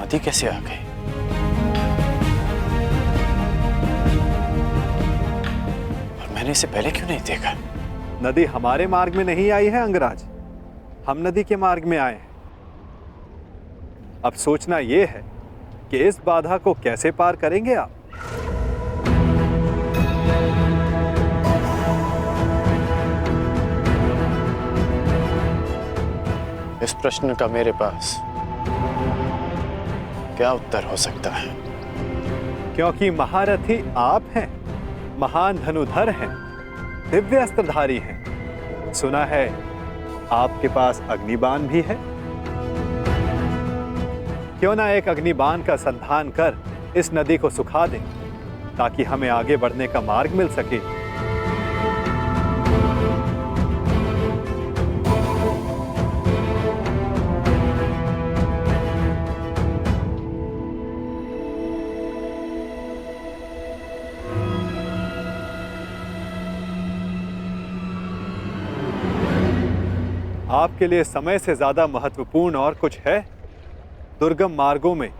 नदी कैसे आ गई? और मैंने इसे पहले क्यों नहीं देखा? नदी हमारे मार्ग में नहीं आई है अंगराज, हम नदी के मार्ग में आए हैं। अब सोचना यह है कि इस बाधा को कैसे पार करेंगे आप। इस प्रश्न का मेरे पास क्या उत्तर हो सकता है? क्योंकि महारथी आप हैं, महान धनुधर हैं, दिव्य अस्त्रधारी हैं। सुना है आपके पास अग्निबाण भी है। क्यों ना एक अग्निबाण का संधान कर इस नदी को सुखा दें, ताकि हमें आगे बढ़ने का मार्ग मिल सके। आपके लिए समय से ज्यादा महत्वपूर्ण और कुछ है? दुर्गम मार्गों में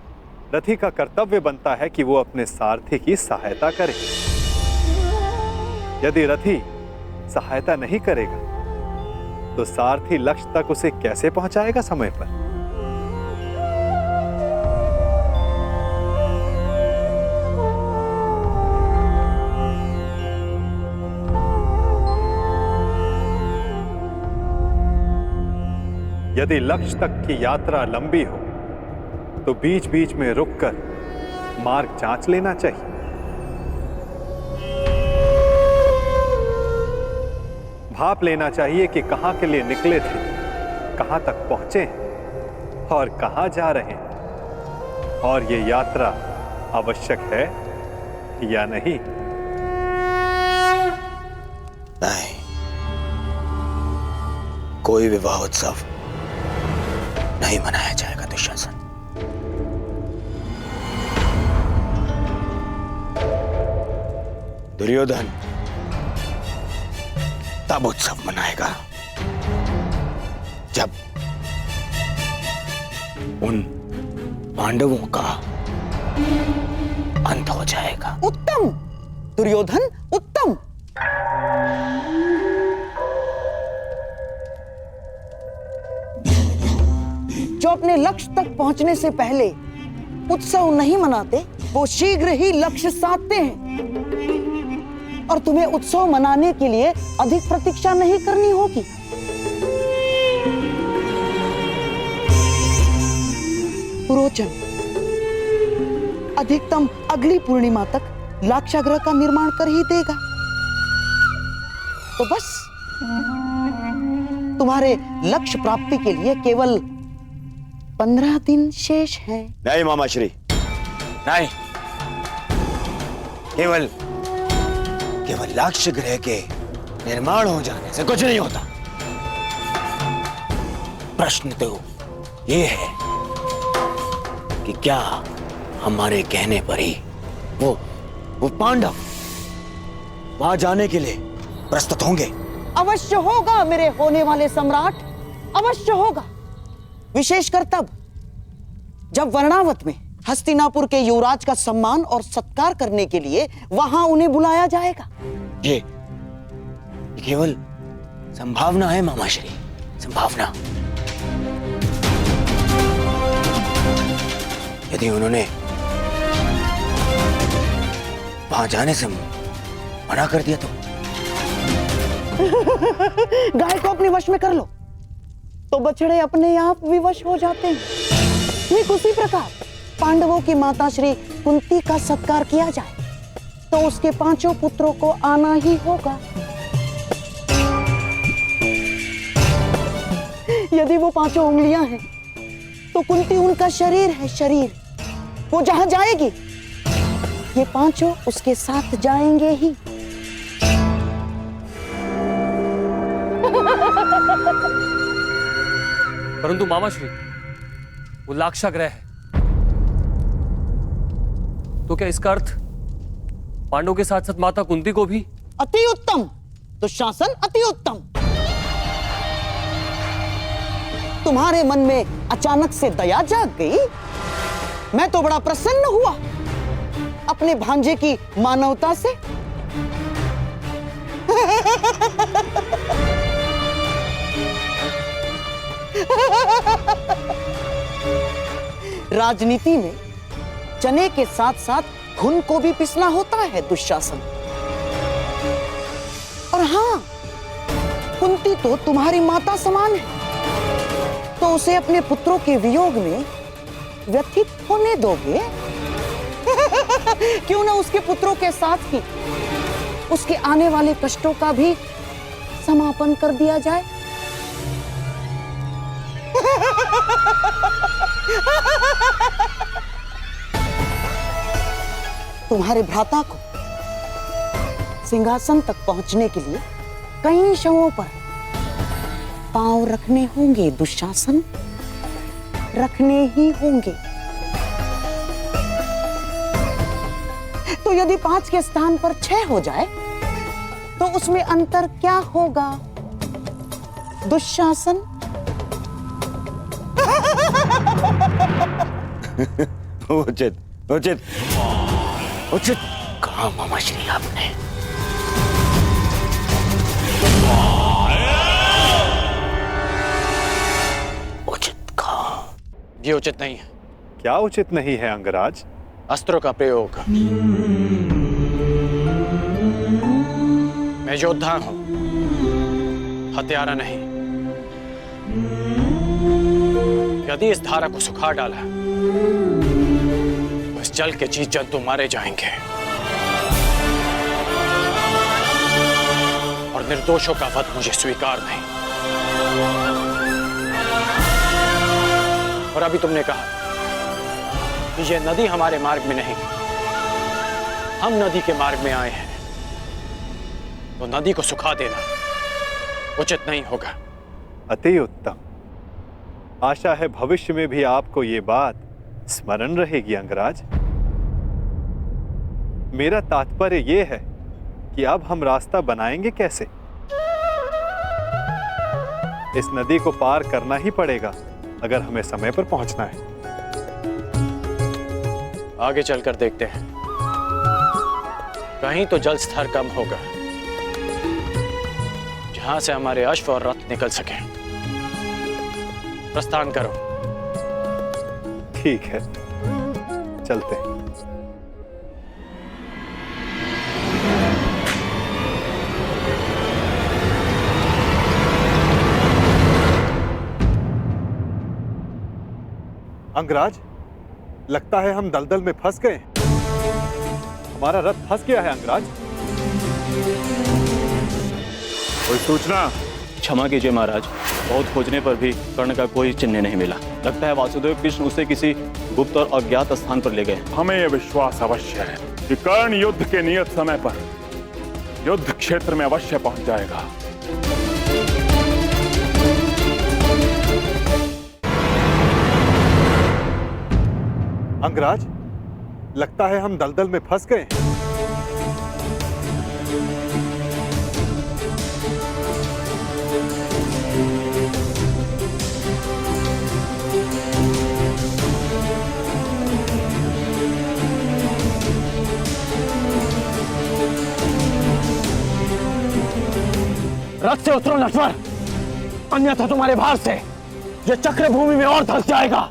रथी का कर्तव्य बनता है कि वो अपने सारथी की सहायता करे। यदि रथी सहायता नहीं करेगा तो सारथी लक्ष्य तक उसे कैसे पहुंचाएगा समय पर? यदि लक्ष्य तक की यात्रा लंबी हो तो बीच बीच में रुककर मार्ग जांच लेना चाहिए। भाप लेना चाहिए कि कहां के लिए निकले थे, कहां तक पहुंचे हैं और कहां जा रहे हैं, और ये यात्रा आवश्यक है या नहीं। नहीं, कोई विवाह उत्सव नहीं मनाया जाएगा दुशासन। दुर्योधन तब उत्सव मनाएगा जब उन पांडवों का अंत हो जाएगा। उत्तम दुर्योधन, उत्तम। जो अपने लक्ष्य तक पहुंचने से पहले उत्सव नहीं मनाते, वो शीघ्र ही लक्ष्य साधते हैं। और तुम्हें उत्सव मनाने के लिए अधिक प्रतीक्षा नहीं करनी होगी। पुरोचन अधिकतम अगली पूर्णिमा तक लाक्षागृह का निर्माण कर ही देगा। तो बस तुम्हारे लक्ष्य प्राप्ति के लिए केवल 15 दिन शेष हैं। नहीं मामाश्री, नहीं। केवल लक्ष्य गृह के निर्माण हो जाने से कुछ नहीं होता। प्रश्न तो ये है कि क्या हमारे कहने पर ही वो पांडव वहां जाने के लिए प्रस्तुत होंगे? अवश्य होगा मेरे होने वाले सम्राट, अवश्य होगा। विशेषकर तब जब वर्णावत में हस्तिनापुर के युवराज का सम्मान और सत्कार करने के लिए वहां उन्हें बुलाया जाएगा। ये केवल संभावना है मामाश्री, संभावना। यदि उन्होंने वहां जाने से मना कर दिया तो गाय को अपने वश में कर लो तो बछड़े अपने आप विवश हो जाते हैं। ठीक उसी प्रकार पांडवों की माता श्री कुंती का सत्कार किया जाए तो उसके 5 पुत्रों को आना ही होगा। यदि वो 5 उंगलियां हैं तो कुंती उनका शरीर है, शरीर। वो जहां जाएगी ये 5 उसके साथ जाएंगे ही। परंतु मामाश्री, वो लाक्षागृह है, तो क्या इसका अर्थ पांडवों के साथ साथ माता कुंती को भी? अति उत्तम दुशासन, अति उत्तम। तुम्हारे मन में अचानक से दया जाग गई, मैं तो बड़ा प्रसन्न हुआ अपने भांजे की मानवता से। राजनीति में चने के साथ साथ घुन को भी पिसना होता है दुशासन। और हाँ, कुंती तो तुम्हारी माता समान है, तो उसे अपने पुत्रों के वियोग में व्यथित होने दोगे? क्यों ना उसके पुत्रों के साथ ही उसके आने वाले कष्टों का भी समापन कर दिया जाए। तुम्हारे भ्राता को सिंहासन तक पहुंचने के लिए कई शवों पर पांव रखने होंगे दुशासन, रखने ही होंगे। तो यदि 5 के स्थान पर 6 हो जाए तो उसमें अंतर क्या होगा दुशासन? उचित उचित उचित कहा मामा श्री आपने। उचित कहा। ये उचित नहीं है। क्या उचित नहीं है अंगराज? अस्त्रों का प्रयोग। मैं योद्धा हूं, हत्यारा नहीं। यदि इस धारा को सुखा डाला तो इस जल के जीव जंतु मारे जाएंगे और निर्दोषों का वध मुझे स्वीकार नहीं। और अभी तुमने कहा कि ये नदी हमारे मार्ग में नहीं, हम नदी के मार्ग में आए हैं, तो नदी को सुखा देना उचित नहीं होगा। अति उत्तम। आशा है भविष्य में भी आपको ये बात स्मरण रहेगी अंगराज। मेरा तात्पर्य ये है कि अब हम रास्ता बनाएंगे कैसे? इस नदी को पार करना ही पड़ेगा अगर हमें समय पर पहुंचना है। आगे चलकर देखते हैं, कहीं तो जल स्तर कम होगा जहां से हमारे अश्व और रथ निकल सके। प्रस्थान करो। ठीक है, चलते हैं। अंगराज, लगता है हम दलदल में फंस गए। हमारा रथ फंस गया है अंगराज। कोई सूचना? क्षमा कीजिए महाराज, बहुत खोजने पर भी कर्ण का कोई चिन्ह नहीं मिला। लगता है वासुदेव कृष्ण उसे किसी गुप्त और अज्ञात स्थान पर ले गए। हमें यह विश्वास अवश्य है कि कर्ण युद्ध के नियत समय पर युद्ध क्षेत्र में अवश्य पहुंच जाएगा। अंगराज, लगता है हम दलदल में फंस गए। रथ से उतरो नटवर, अन्यथा तुम्हारे भार से यह चक्र भूमि में और धंस जाएगा।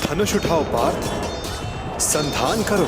धनुष उठाओ पार्थ, संधान करो।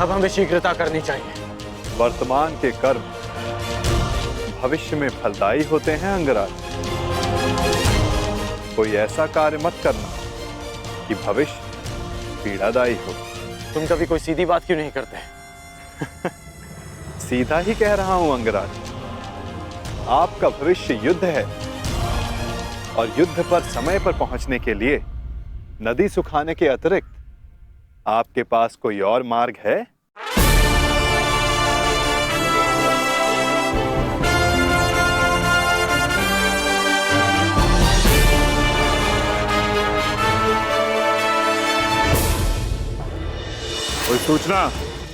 अब हमें शीघ्रता करनी चाहिए। वर्तमान के कर्म भविष्य में फलदायी होते हैं अंगराज। कोई ऐसा कार्य मत करना कि भविष्य पीड़ादायी हो। तुम कभी कोई सीधी बात क्यों नहीं करते? सीधा ही कह रहा हूं अंगराज। आपका भविष्य युद्ध है और युद्ध पर समय पर पहुंचने के लिए नदी सुखाने के अतिरिक्त आपके पास कोई और मार्ग है? कोई सूचना?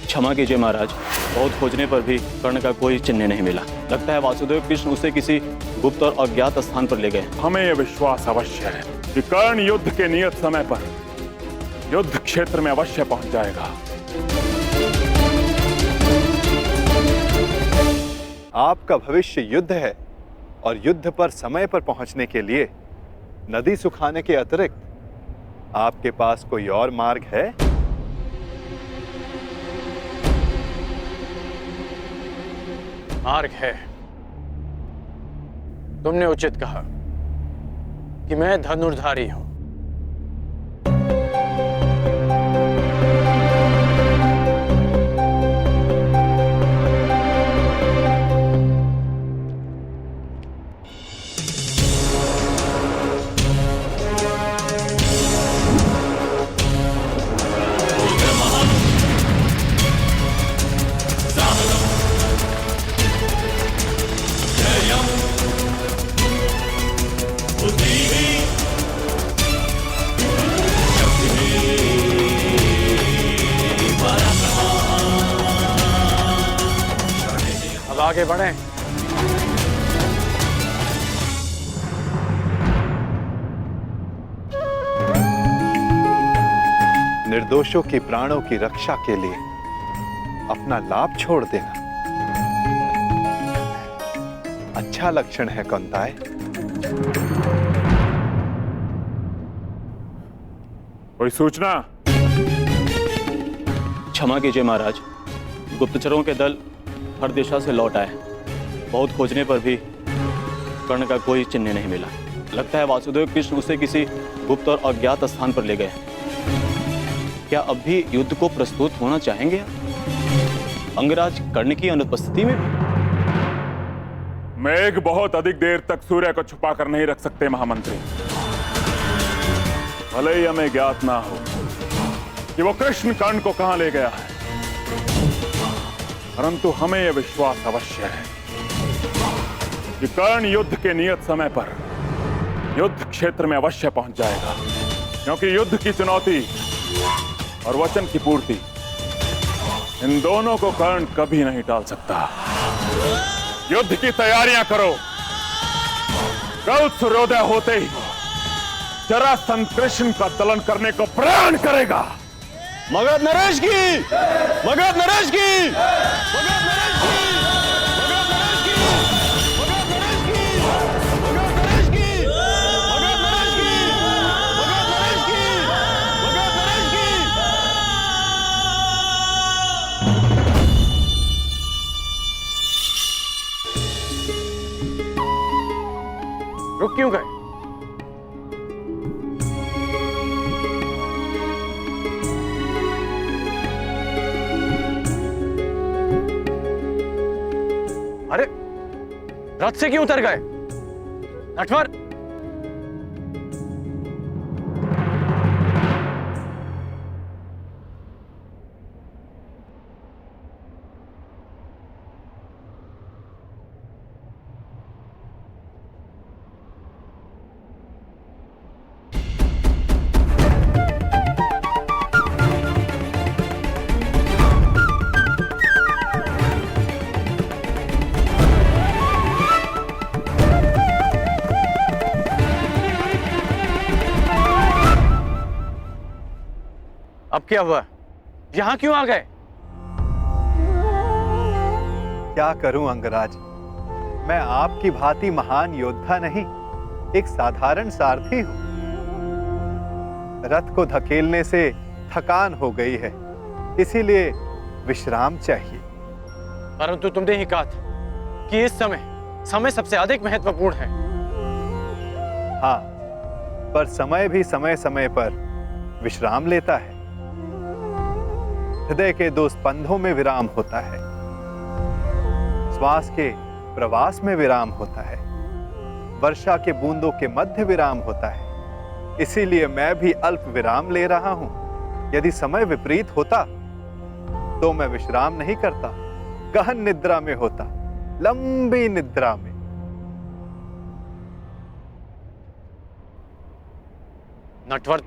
क्षमा कीजिए महाराज, बहुत खोजने पर भी कर्ण का कोई चिन्ह नहीं मिला। लगता है वासुदेव कृष्ण उसे किसी गुप्त और अज्ञात स्थान पर ले गए। हमें यह विश्वास अवश्य है कि कर्ण युद्ध के नियत समय पर युद्ध क्षेत्र में अवश्य पहुंच जाएगा। आपका भविष्य युद्ध है और युद्ध पर समय पर पहुंचने के लिए नदी सुखाने के अतिरिक्त आपके पास कोई और मार्ग है? मार्ग है। तुमने उचित कहा कि मैं धनुर्धारी हूं। अब आगे बढ़ें। निर्दोषों की प्राणों की रक्षा के लिए अपना लाभ छोड़ देना अच्छा लक्षण है कौंताय। कोई सूचना? क्षमा कीजिए महाराज, गुप्तचरों के दल हर दिशा से लौट आए। बहुत खोजने पर भी कर्ण का कोई चिन्ह नहीं मिला। लगता है वासुदेव कृष्ण उसे किसी गुप्त और अज्ञात स्थान पर ले गए। क्या अब भी युद्ध को प्रस्तुत होना चाहेंगे अंगराज कर्ण की अनुपस्थिति में? मेघ बहुत अधिक देर तक सूर्य को छुपा कर नहीं रख सकते महामंत्री। भले ही हमें ज्ञात ना हो कि वो कृष्ण कर्ण को कहां ले गया है, परंतु हमें यह विश्वास अवश्य है कि कर्ण युद्ध के नियत समय पर युद्ध क्षेत्र में अवश्य पहुंच जाएगा, क्योंकि युद्ध की चुनौती और वचन की पूर्ति, इन दोनों को कर्ण कभी नहीं टाल सकता। युद्ध की तैयारियां करो। कल सूर्योदय होते ही जरासंध कृष्ण का दलन करने को प्रण करेगा। मगध नरेश की! मगध नरेश की! मगध नरेश की! मगध नरेश की! मगध नरेश की! मगध नरेश की! मगध नरेश की! मगध नरेश की! मगध नरेश की! रुक क्यों गए? अरे रथ से क्यों उतर गए? नटवर, अब क्या हुआ? यहां क्यों आ गए? क्या करूं अंगराज, मैं आपकी भांति महान योद्धा नहीं, एक साधारण सारथी हूं। रथ को धकेलने से थकान हो गई है, इसीलिए विश्राम चाहिए। परंतु तुमने ही कहा था कि इस समय सबसे अधिक महत्वपूर्ण है। हाँ, पर समय भी समय समय पर विश्राम लेता है। हृदय के 2 स्पंदों में विराम होता है, श्वास के प्रवास में विराम होता है, वर्षा के बूंदों के मध्य विराम होता है। इसीलिए मैं भी अल्प विराम ले रहा हूं। यदि समय विपरीत होता तो मैं विश्राम नहीं करता, गहन निद्रा में होता, लंबी निद्रा में। नटवर,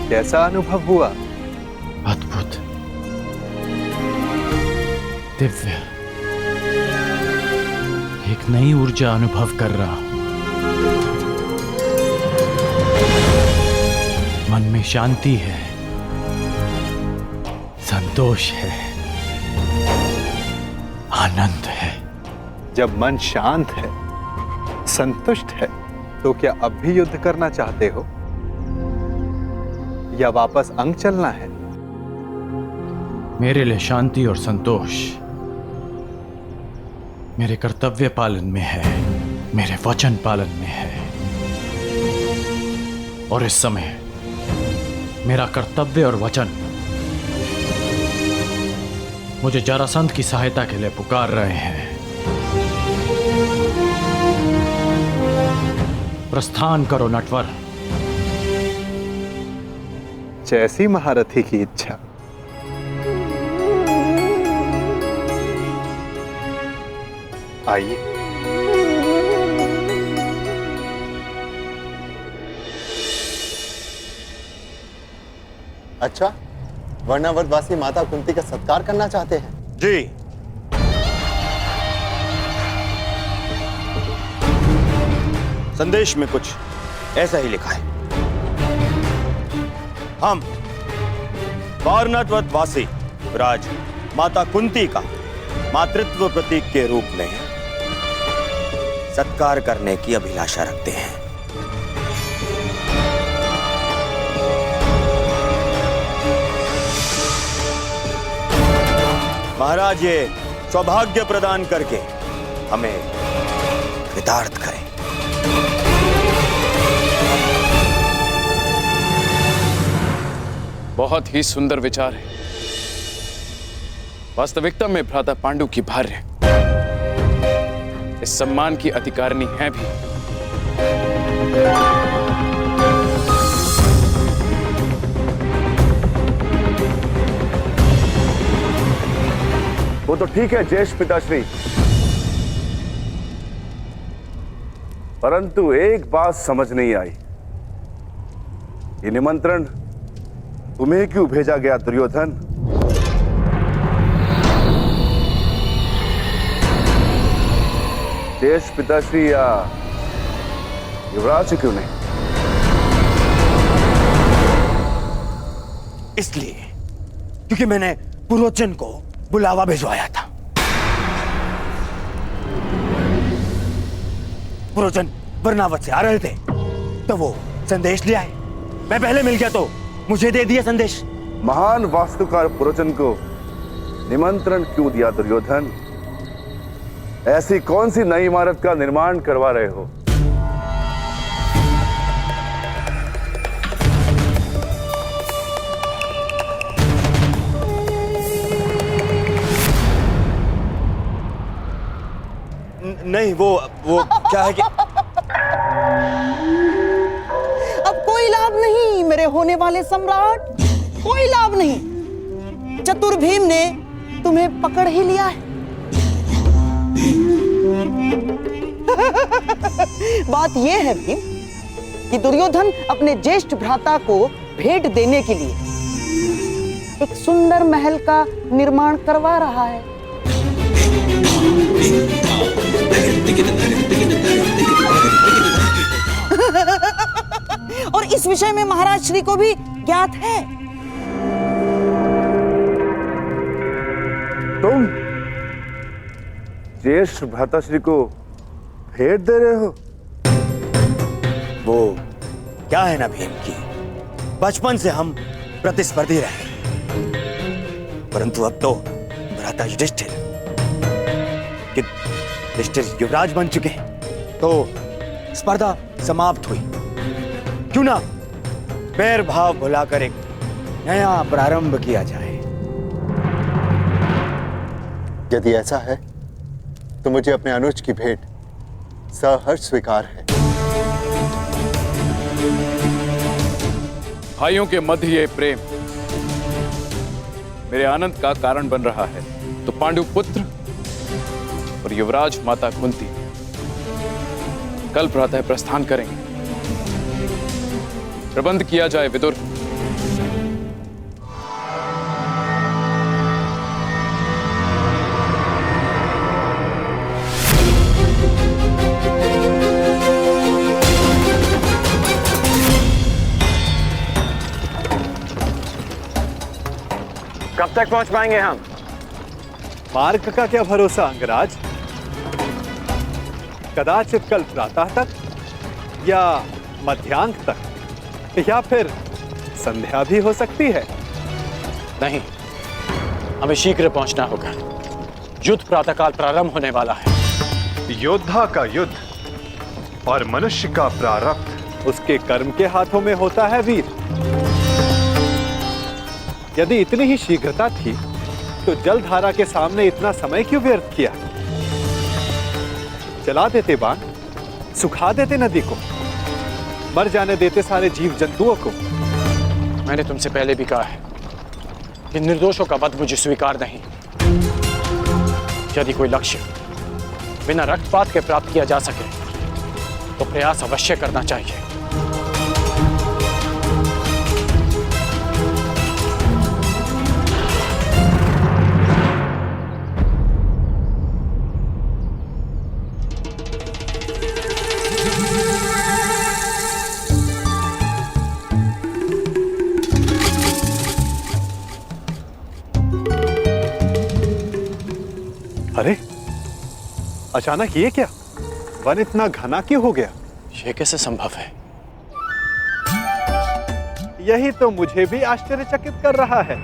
कैसा अनुभव हुआ? अद्भुत, दिव्य, एक नई ऊर्जा अनुभव कर रहा हूं। मन में शांति है, संतोष है, आनंद है। जब मन शांत है, संतुष्ट है, तो क्या अब भी युद्ध करना चाहते हो या वापस अंग चलना है? मेरे लिए शांति और संतोष मेरे कर्तव्य पालन में है, मेरे वचन पालन में है। और इस समय मेरा कर्तव्य और वचन मुझे जरासंध की सहायता के लिए पुकार रहे हैं। प्रस्थान करो नटवर। जैसी महारथी की इच्छा। आइए। अच्छा, वर्णावतवासी माता कुंती का सत्कार करना चाहते हैं? जी। संदेश में कुछ ऐसा ही लिखा है। हम वारणावतवासी राज माता कुंती का मातृत्व प्रतीक के रूप में सत्कार करने की अभिलाषा रखते हैं। महाराज ये सौभाग्य प्रदान करके हमें कृतार्थ करें। बहुत ही सुंदर विचार है। वास्तविकता में भ्राता पांडु की भार्य इस सम्मान की अधिकारिणी है भी। वो तो ठीक है ज्येष्ठ पिताश्री, परंतु एक बात समझ नहीं आई, ये निमंत्रण तुम्हें क्यों भेजा गया दुर्योधन? ज्येष्ठ पिताश्री या युवराज क्यों नहीं? इसलिए क्योंकि मैंने पुरोचन को बुलावा भिजवाया था। पुरोचन वर्णावत से आ रहे थे तो वो संदेश ले आए। मैं पहले मिल गया तो मुझे दे दिया संदेश। महान वास्तुकार पुरोचन को निमंत्रण क्यों दिया दुर्योधन? ऐसी कौन सी नई इमारत का निर्माण करवा रहे हो? नहीं, वो क्या है कि अब कोई लाभ नहीं मेरे होने वाले सम्राट, कोई लाभ नहीं। चतुर भीम ने तुम्हें पकड़ ही लिया है। बात यह है भीम कि दुर्योधन अपने ज्येष्ठ भ्राता को भेंट देने के लिए एक सुंदर महल का निर्माण करवा रहा है। और इस विषय में महाराज श्री को भी ज्ञात है। तुम ज्येष्ठ भ्राताश्री को भेंट दे रहे हो? वो क्या है ना भीम की, बचपन से हम प्रतिस्पर्धी रहे, परंतु अब तो भ्राता युधिष्ठिर युवराज बन चुके हैं, तो स्पर्धा समाप्त हुई। क्यों ना बैर भाव भुलाकर एक नया प्रारंभ किया जाए। यदि ऐसा है तो मुझे अपने अनुज की भेंट सहर्ष स्वीकार है। भाइयों के मध्य ये प्रेम मेरे आनंद का कारण बन रहा है, तो पांडु पुत्र और युवराज माता कुंती कल प्रातः प्रस्थान करेंगे। प्रबंध किया जाए विदुर। कब तक पहुंच पाएंगे हम? मार्ग का क्या भरोसा अंगराज, कदाचित कल प्रातः तक या मध्यांक तक या फिर संध्या भी हो सकती है। नहीं, हमें शीघ्र पहुंचना होगा। युद्ध प्रातःकाल प्रारंभ होने वाला है। योद्धा का युद्ध और मनुष्य का प्रारब्ध उसके कर्म के हाथों में होता है वीर। यदि इतनी ही शीघ्रता थी तो जलधारा के सामने इतना समय क्यों व्यर्थ किया? चला देते बाण, सुखा देते नदी को, मर जाने देते सारे जीव जंतुओं को। मैंने तुमसे पहले भी कहा है कि निर्दोषों का वध मुझे स्वीकार नहीं। यदि कोई लक्ष्य बिना रक्तपात के प्राप्त किया जा सके तो प्रयास अवश्य करना चाहिए। अरे अचानक ये क्या? वन इतना घना क्यों हो गया? ये कैसे संभव है? यही तो मुझे भी आश्चर्यचकित कर रहा है।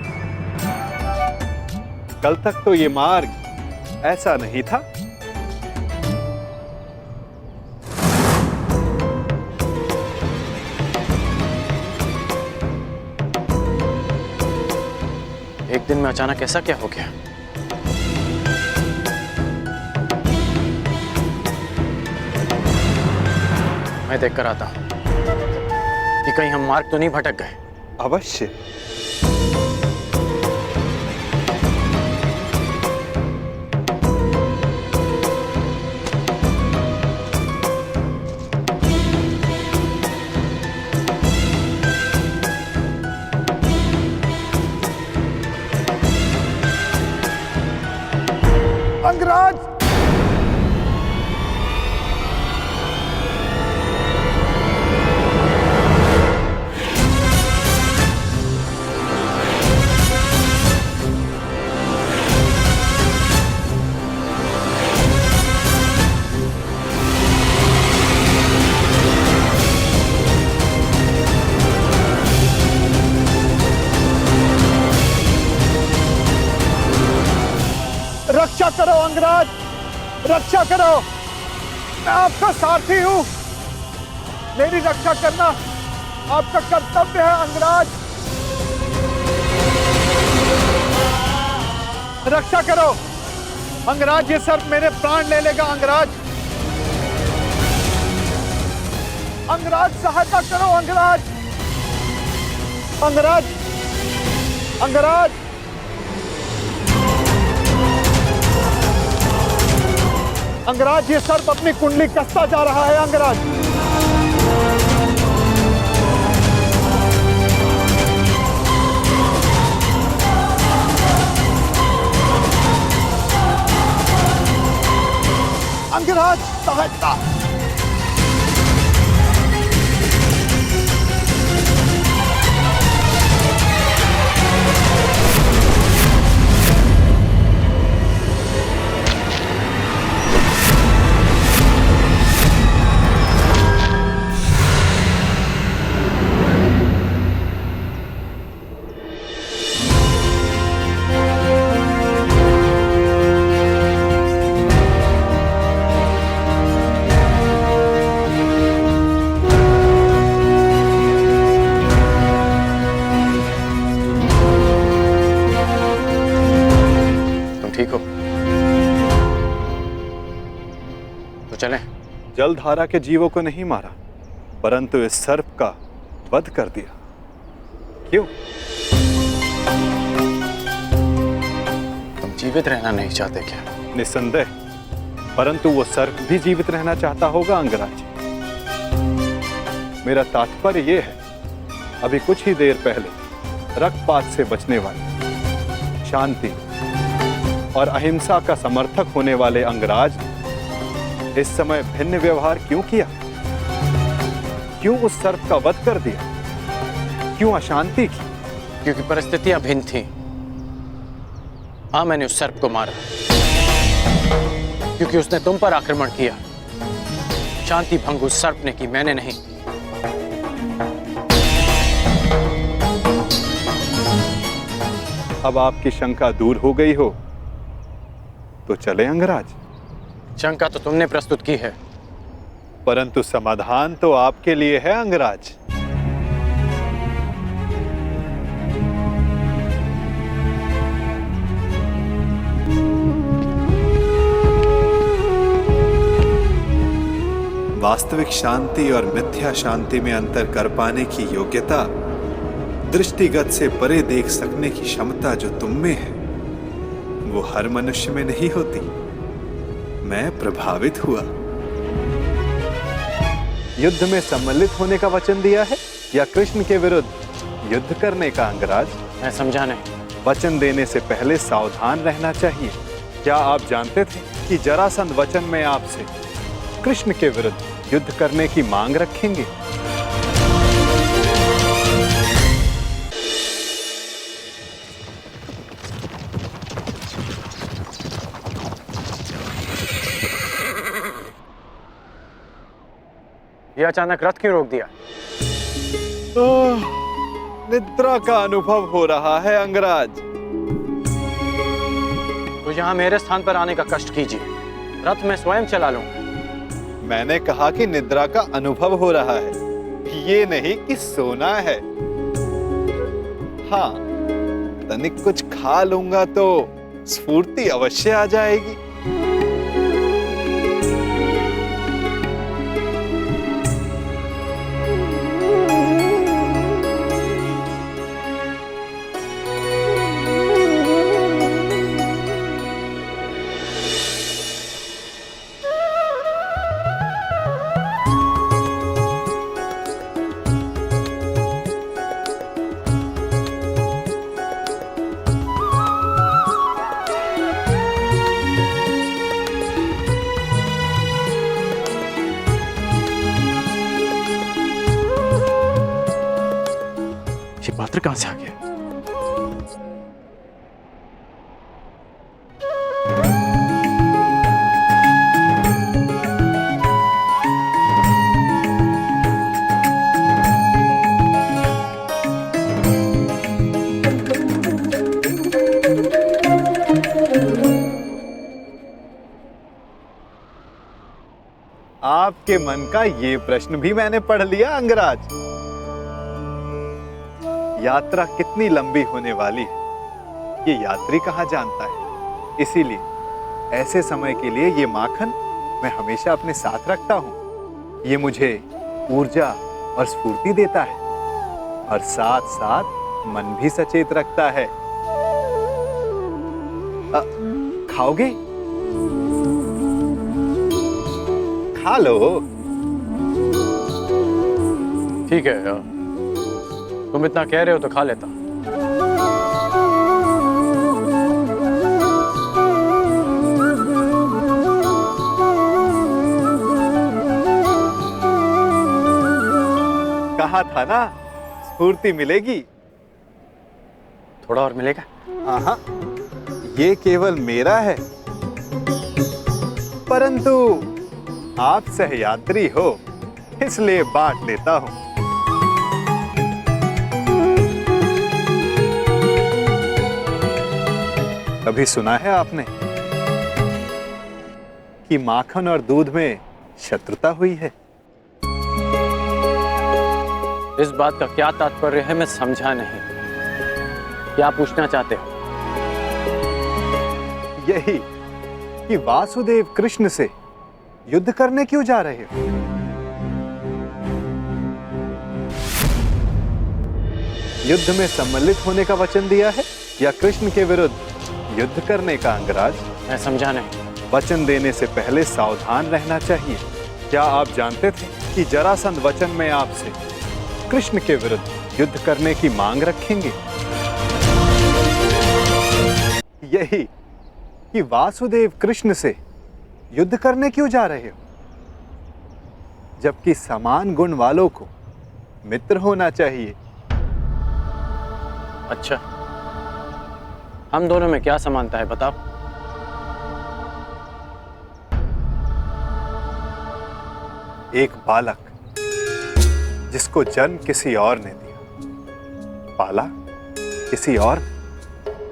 कल तक तो ये मार्ग ऐसा नहीं था। एक दिन में अचानक ऐसा क्या हो गया? मैं देख कर आता हूं कि कहीं हम मार्ग तो नहीं भटक गए। अवश्य। अंगराज! रक्षा करो अंगराज, रक्षा करो। मैं आपका सारथी हूं, मेरी रक्षा करना आपका कर्तव्य है अंगराज। रक्षा करो अंगराज, ये सर्प मेरे प्राण ले लेगा अंगराज। अंगराज सहायता करो अंगराज, अंगराज, अंगराज। अंगराज, ये सर्प अपनी कुंडली कसता जा रहा है अंगराज। अंगराज सहायता। ठीक हो तो चलें। जलधारा के जीवों को नहीं मारा, परंतु इस सर्प का वध कर दिया। क्यों? तुम जीवित रहना नहीं चाहते क्या? निसंदेह, परंतु वो सर्प भी जीवित रहना चाहता होगा अंगराज। मेरा तात्पर्य ये है, अभी कुछ ही देर पहले रक्तपात से बचने वाले, शांति और अहिंसा का समर्थक होने वाले अंगराज इस समय भिन्न व्यवहार क्यों किया? क्यों उस सर्प का वध कर दिया? क्यों अशांति की? क्योंकि परिस्थितियां भिन्न थीं। हाँ, मैंने उस सर्प को मारा क्योंकि उसने तुम पर आक्रमण किया। शांति भंग उस सर्प ने की, मैंने नहीं। अब आपकी शंका दूर हो गई हो तो चले अंगराज। शंका तो तुमने प्रस्तुत की है, परंतु समाधान तो आपके लिए है अंगराज। वास्तविक शांति और मिथ्या शांति में अंतर कर पाने की योग्यता, दृष्टिगत से परे देख सकने की क्षमता जो तुम में है, वो हर मनुष्य में नहीं होती। मैं प्रभावित हुआ। युद्ध में सम्मिलित होने का वचन दिया है या कृष्ण के विरुद्ध युद्ध करने का अंगराज? मैं समझा नहीं। वचन देने से पहले सावधान रहना चाहिए। क्या आप जानते थे कि जरासंध वचन में आपसे कृष्ण के विरुद्ध युद्ध करने की मांग रखेंगे? ये अचानक रथ क्यों रोक दिया? निद्रा का अनुभव हो रहा है अंगराज। तो यहाँ मेरे स्थान पर आने का कष्ट कीजिए, रथ मैं स्वयं चला लूंगा। मैंने कहा कि निद्रा का अनुभव हो रहा है, ये नहीं कि सोना है। हाँ, तनिक कुछ खा लूंगा तो स्फूर्ति अवश्य आ जाएगी। ये पात्र कहां से आ गया? आपके मन का ये प्रश्न भी मैंने पढ़ लिया अंगराज। यात्रा कितनी लंबी होने वाली है ये यात्री कहाँ जानता है। इसीलिए ऐसे समय के लिए ये माखन मैं हमेशा अपने साथ रखता हूँ। ये मुझे ऊर्जा और स्फूर्ति देता है और साथ साथ मन भी सचेत रखता है। खाओगे? खा लो। ठीक है, तुम इतना कह रहे हो तो खा लेता। कहा था ना स्फूर्ति मिलेगी। थोड़ा और मिलेगा? हाँ, ये केवल मेरा है, परंतु आप सहयात्री हो इसलिए बांट लेता हूं। कभी सुना है आपने कि माखन और दूध में शत्रुता हुई है? इस बात का क्या तात्पर्य है मैं समझा नहीं। क्या पूछना चाहते हो? यही कि वासुदेव कृष्ण से युद्ध करने क्यों जा रहे हो? युद्ध में सम्मिलित होने का वचन दिया है या कृष्ण के विरुद्ध युद्ध करने का अंगराज? मैं समझा नहीं। वचन देने से पहले सावधान रहना चाहिए। क्या आप जानते थे कि जरासंध वचन में आपसे कृष्ण के विरुद्ध युद्ध करने की मांग रखेंगे? यही कि वासुदेव कृष्ण से युद्ध करने क्यों जा रहे हो, जबकि समान गुण वालों को मित्र होना चाहिए। अच्छा, हम दोनों में क्या समानता है बताओ? एक बालक जिसको जन्म किसी और ने दिया, पाला किसी और,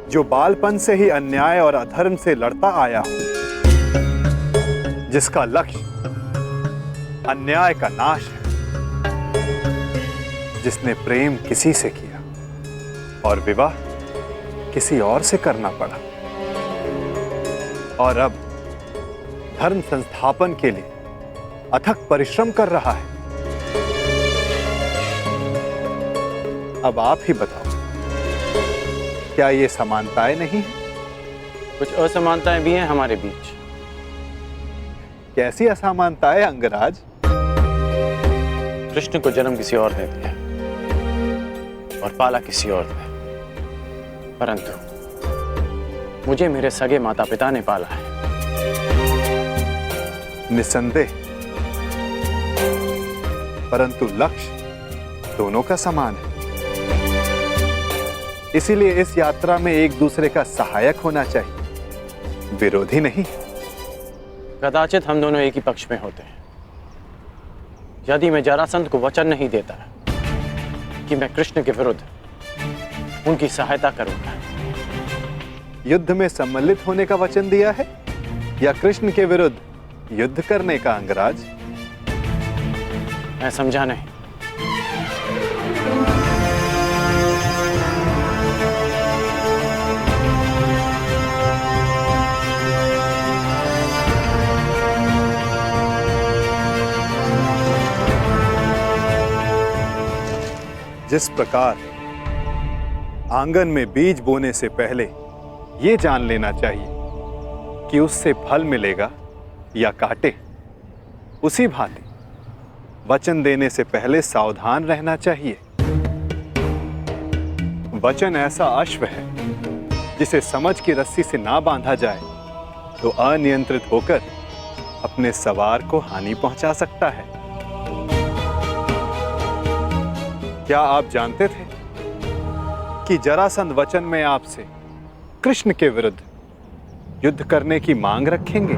जो बालपन से ही अन्याय और अधर्म से लड़ता आया हो, जिसका लक्ष्य अन्याय का नाश है, जिसने प्रेम किसी से किया और विवाह किसी और से करना पड़ा, और अब धर्म संस्थापन के लिए अथक परिश्रम कर रहा है। अब आप ही बताओ, क्या ये समानताएं नहीं है? कुछ असमानताएं भी हैं हमारे बीच। कैसी असमानताएं अंगराज? कृष्ण को जन्म किसी और ने दिया और पाला किसी और ने, परंतु मुझे मेरे सगे माता पिता ने पाला है। निस्संदेह, परंतु लक्ष्य दोनों का समान है। इसीलिए इस यात्रा में एक दूसरे का सहायक होना चाहिए, विरोधी नहीं। कदाचित हम दोनों एक ही पक्ष में होते हैं। यदि मैं जरासंध को वचन नहीं देता कि मैं कृष्ण के विरुद्ध उनकी सहायता करूंगा, युद्ध में सम्मिलित होने का वचन दिया है या कृष्ण के विरुद्ध युद्ध करने का अंगराज? मैं समझा नहीं। जिस प्रकार आंगन में बीज बोने से पहले यह जान लेना चाहिए कि उससे फल मिलेगा या कांटे, उसी भांति वचन देने से पहले सावधान रहना चाहिए। वचन ऐसा अश्व है जिसे समझ की रस्सी से ना बांधा जाए तो अनियंत्रित होकर अपने सवार को हानि पहुंचा सकता है। क्या आप जानते थे कि जरासंध वचन में आपसे कृष्ण के विरुद्ध युद्ध करने की मांग रखेंगे?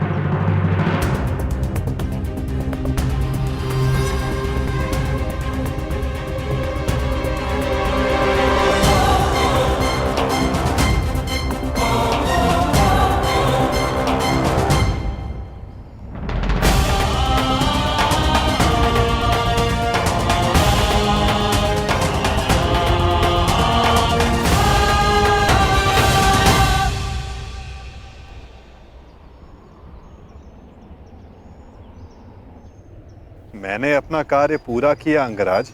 मैंने अपना कार्य पूरा किया अंगराज।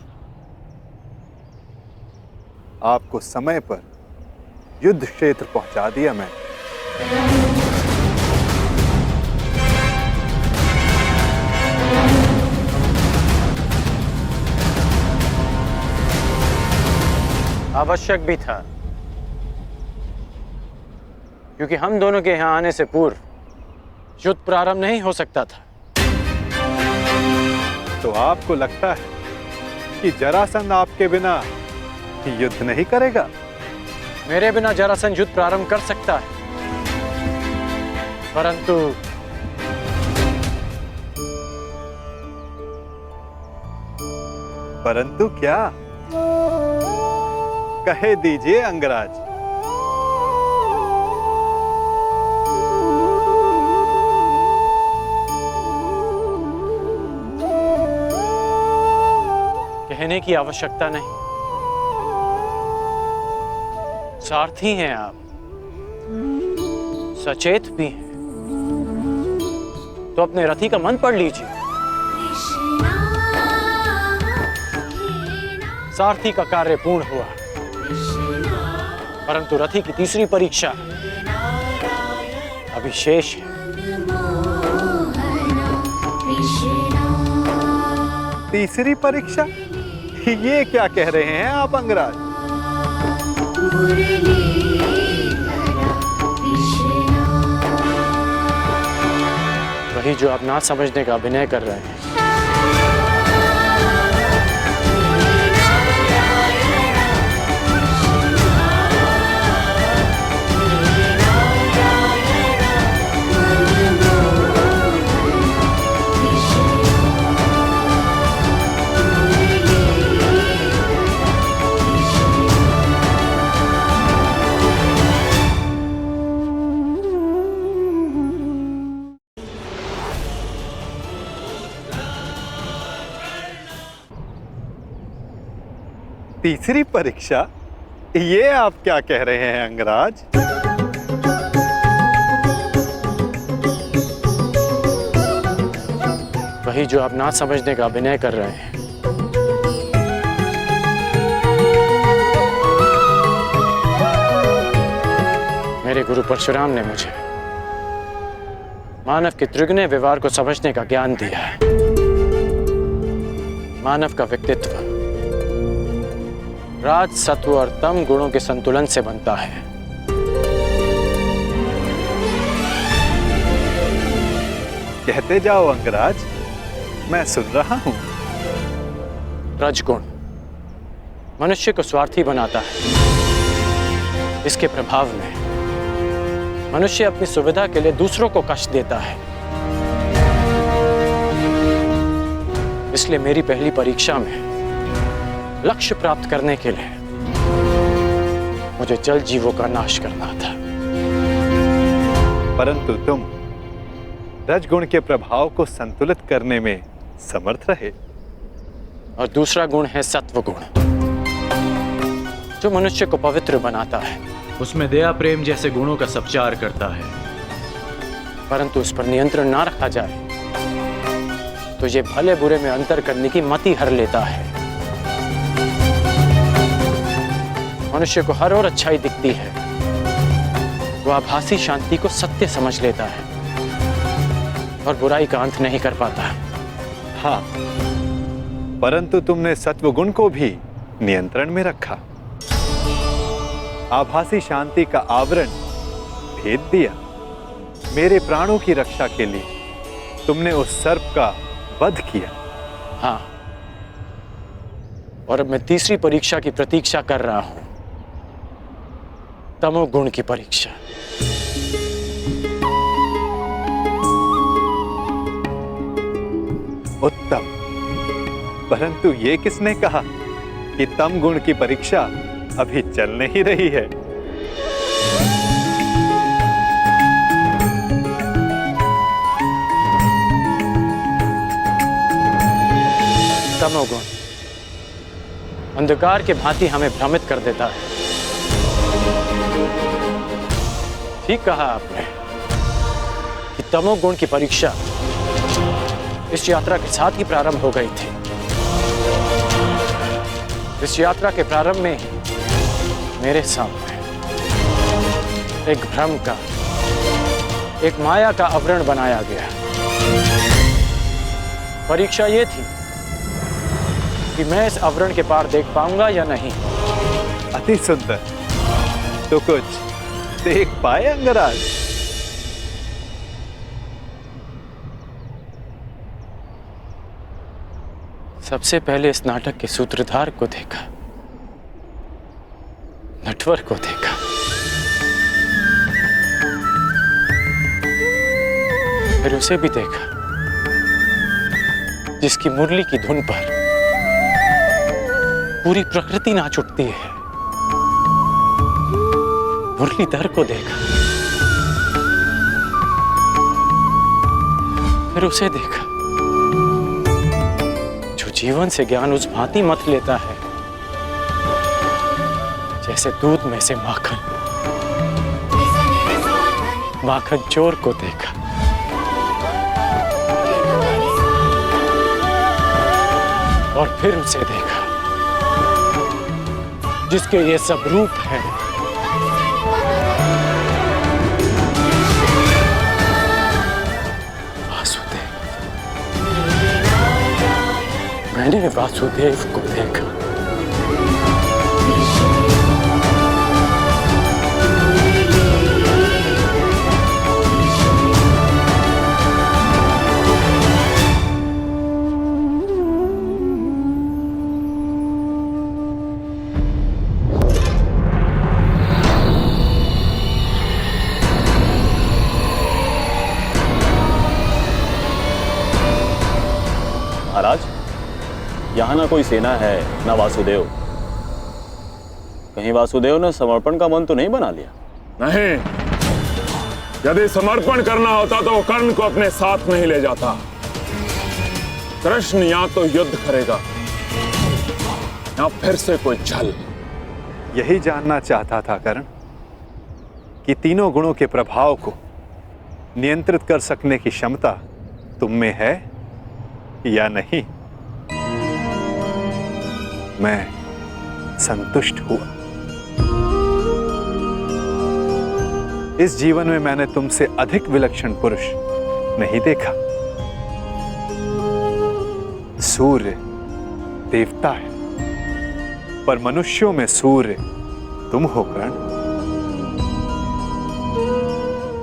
आपको समय पर युद्ध क्षेत्र पहुंचा दिया मैं। आवश्यक भी था, क्योंकि हम दोनों के यहां आने से पूर्व युद्ध प्रारंभ नहीं हो सकता था। तो आपको लगता है कि जरासंध आपके बिना युद्ध नहीं करेगा? मेरे बिना जरासंध युद्ध प्रारंभ कर सकता है, परंतु क्या? कहे दीजिए अंगराज। कहने की आवश्यकता नहीं, सारथी हैं आप, सचेत भी हैं, तो अपने रथी का मन पढ़ लीजिए। सारथी का कार्य पूर्ण हुआ, परंतु रथी की तीसरी परीक्षा अभी शेष है। तीसरी परीक्षा? ये क्या कह रहे हैं आप अंगराज? वही जो आप ना समझने का अभिनय कर रहे हैं। तीसरी परीक्षा? ये आप क्या कह रहे हैं अंगराज? वही जो आप ना समझने का अभिनय कर रहे हैं। मेरे गुरु परशुराम ने मुझे मानव के त्रिगुण व्यवहार को समझने का ज्ञान दिया है। मानव का व्यक्तित्व राज, सत्व और तम गुणों के संतुलन से बनता है। कहते जाओ अंगराज, मैं सुन रहा हूं। रजगुण मनुष्य को स्वार्थी बनाता है। इसके प्रभाव में मनुष्य अपनी सुविधा के लिए दूसरों को कष्ट देता है। इसलिए मेरी पहली परीक्षा में लक्ष्य प्राप्त करने के लिए मुझे जल जीवों का नाश करना था। परंतु तुम रजगुण के प्रभाव को संतुलित करने में समर्थ रहे। और दूसरा गुण है सत्व गुण, जो मनुष्य को पवित्र बनाता है। उसमें दया प्रेम जैसे गुणों का संचार करता है। परंतु उस पर नियंत्रण ना रखा जाए तो ये भले बुरे में अंतर करने की मति हर लेता है। मनुष्य को हर ओर अच्छाई दिखती है, वो आभासी शांति को सत्य समझ लेता है और बुराई का अंत नहीं कर पाता। हाँ, परंतु तुमने सत्वगुण को भी नियंत्रण में रखा। आभासी शांति का आवरण भेद दिया। मेरे प्राणों की रक्षा के लिए तुमने उस सर्प का वध किया। हाँ, और अब मैं तीसरी परीक्षा की प्रतीक्षा कर रहा हूं, तमोगुण की परीक्षा। उत्तम, परंतु ये किसने कहा कि तम गुण की परीक्षा अभी चल नहीं रही है? तमोगुण अंधकार के भांति हमें भ्रमित कर देता है। ठीक कहा आपने कि तमोगुण की परीक्षा इस यात्रा के साथ ही प्रारंभ हो गई थी। इस यात्रा के प्रारंभ में ही मेरे सामने एक भ्रम का, एक माया का आवरण बनाया गया। परीक्षा ये थी कि मैं इस आवरण के पार देख पाऊंगा या नहीं। अति सुंदर, तो कुछ देख पाए अंगराज? सबसे पहले इस नाटक के सूत्रधार को देखा, नटवर को देखा। फिर उसे भी देखा जिसकी मुरली की धुन पर पूरी प्रकृति नाच उठती है। मुरलीधर को देखा, फिर उसे देखा जो जीवन से ज्ञान उस भांति मत लेता है जैसे दूध में से माखन। माखन चोर को देखा, और फिर उसे देखा जिसके ये सब रूप हैं। वासुदेव, मैंने वासुदेव को देखा। महाराज, यहाँ ना कोई सेना है ना वासुदेव। कहीं वासुदेव ने समर्पण का मन तो नहीं बना लिया? नहीं, यदि समर्पण करना होता तो वो कर्ण को अपने साथ नहीं ले जाता। कृष्ण या तो युद्ध करेगा या फिर से कोई छल। यही जानना चाहता था कर्ण कि तीनों गुणों के प्रभाव को नियंत्रित कर सकने की क्षमता तुम में है या नहीं। मैं संतुष्ट हुआ। इस जीवन में मैंने तुमसे अधिक विलक्षण पुरुष नहीं देखा। सूर्य देवता है, पर मनुष्यों में सूर्य तुम हो कर्ण।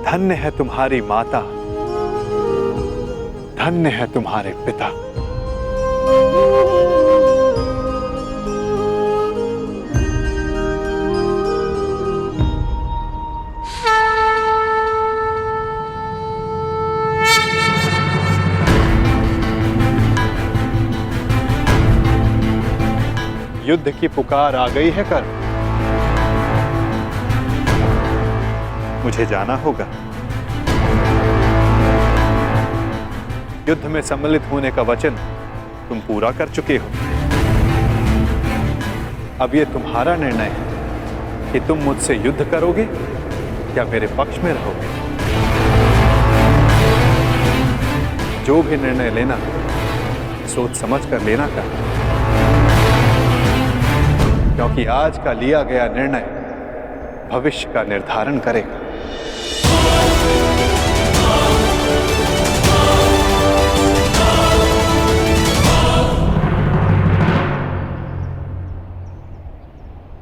धन्य है तुम्हारी माता, धन्य है तुम्हारे पिता। युद्ध की पुकार आ गई है कर्ण। मुझे जाना होगा। युद्ध में सम्मिलित होने का वचन तुम पूरा कर चुके हो। अब यह तुम्हारा निर्णय है कि तुम मुझसे युद्ध करोगे या मेरे पक्ष में रहोगे। जो भी निर्णय लेना सोच समझ कर लेना का, क्योंकि आज का लिया गया निर्णय भविष्य का निर्धारण करेगा।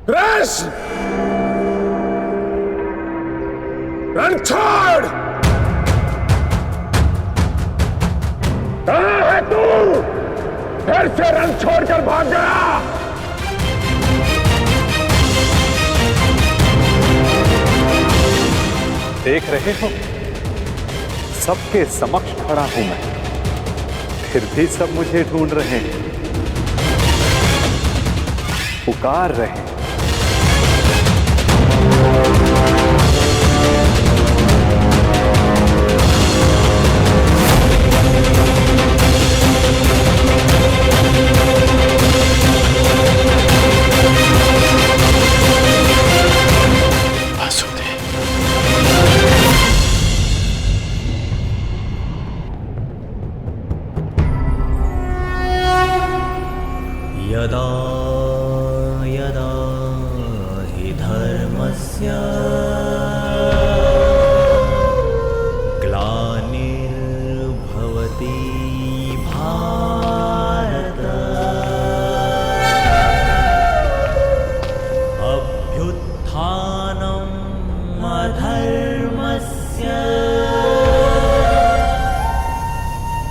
कृष्ण, रण छोड़! कहाँ है तू? फिर से रण छोड़कर भाग गया। देख रहे हो, सबके समक्ष खड़ा हूं मैं, फिर भी सब मुझे ढूंढ रहे हैं, पुकार रहे हैं। यदा यदा हि धर्मस्य ग्लानिर्भवति भारत अभ्युत्थानम् अधर्मस्य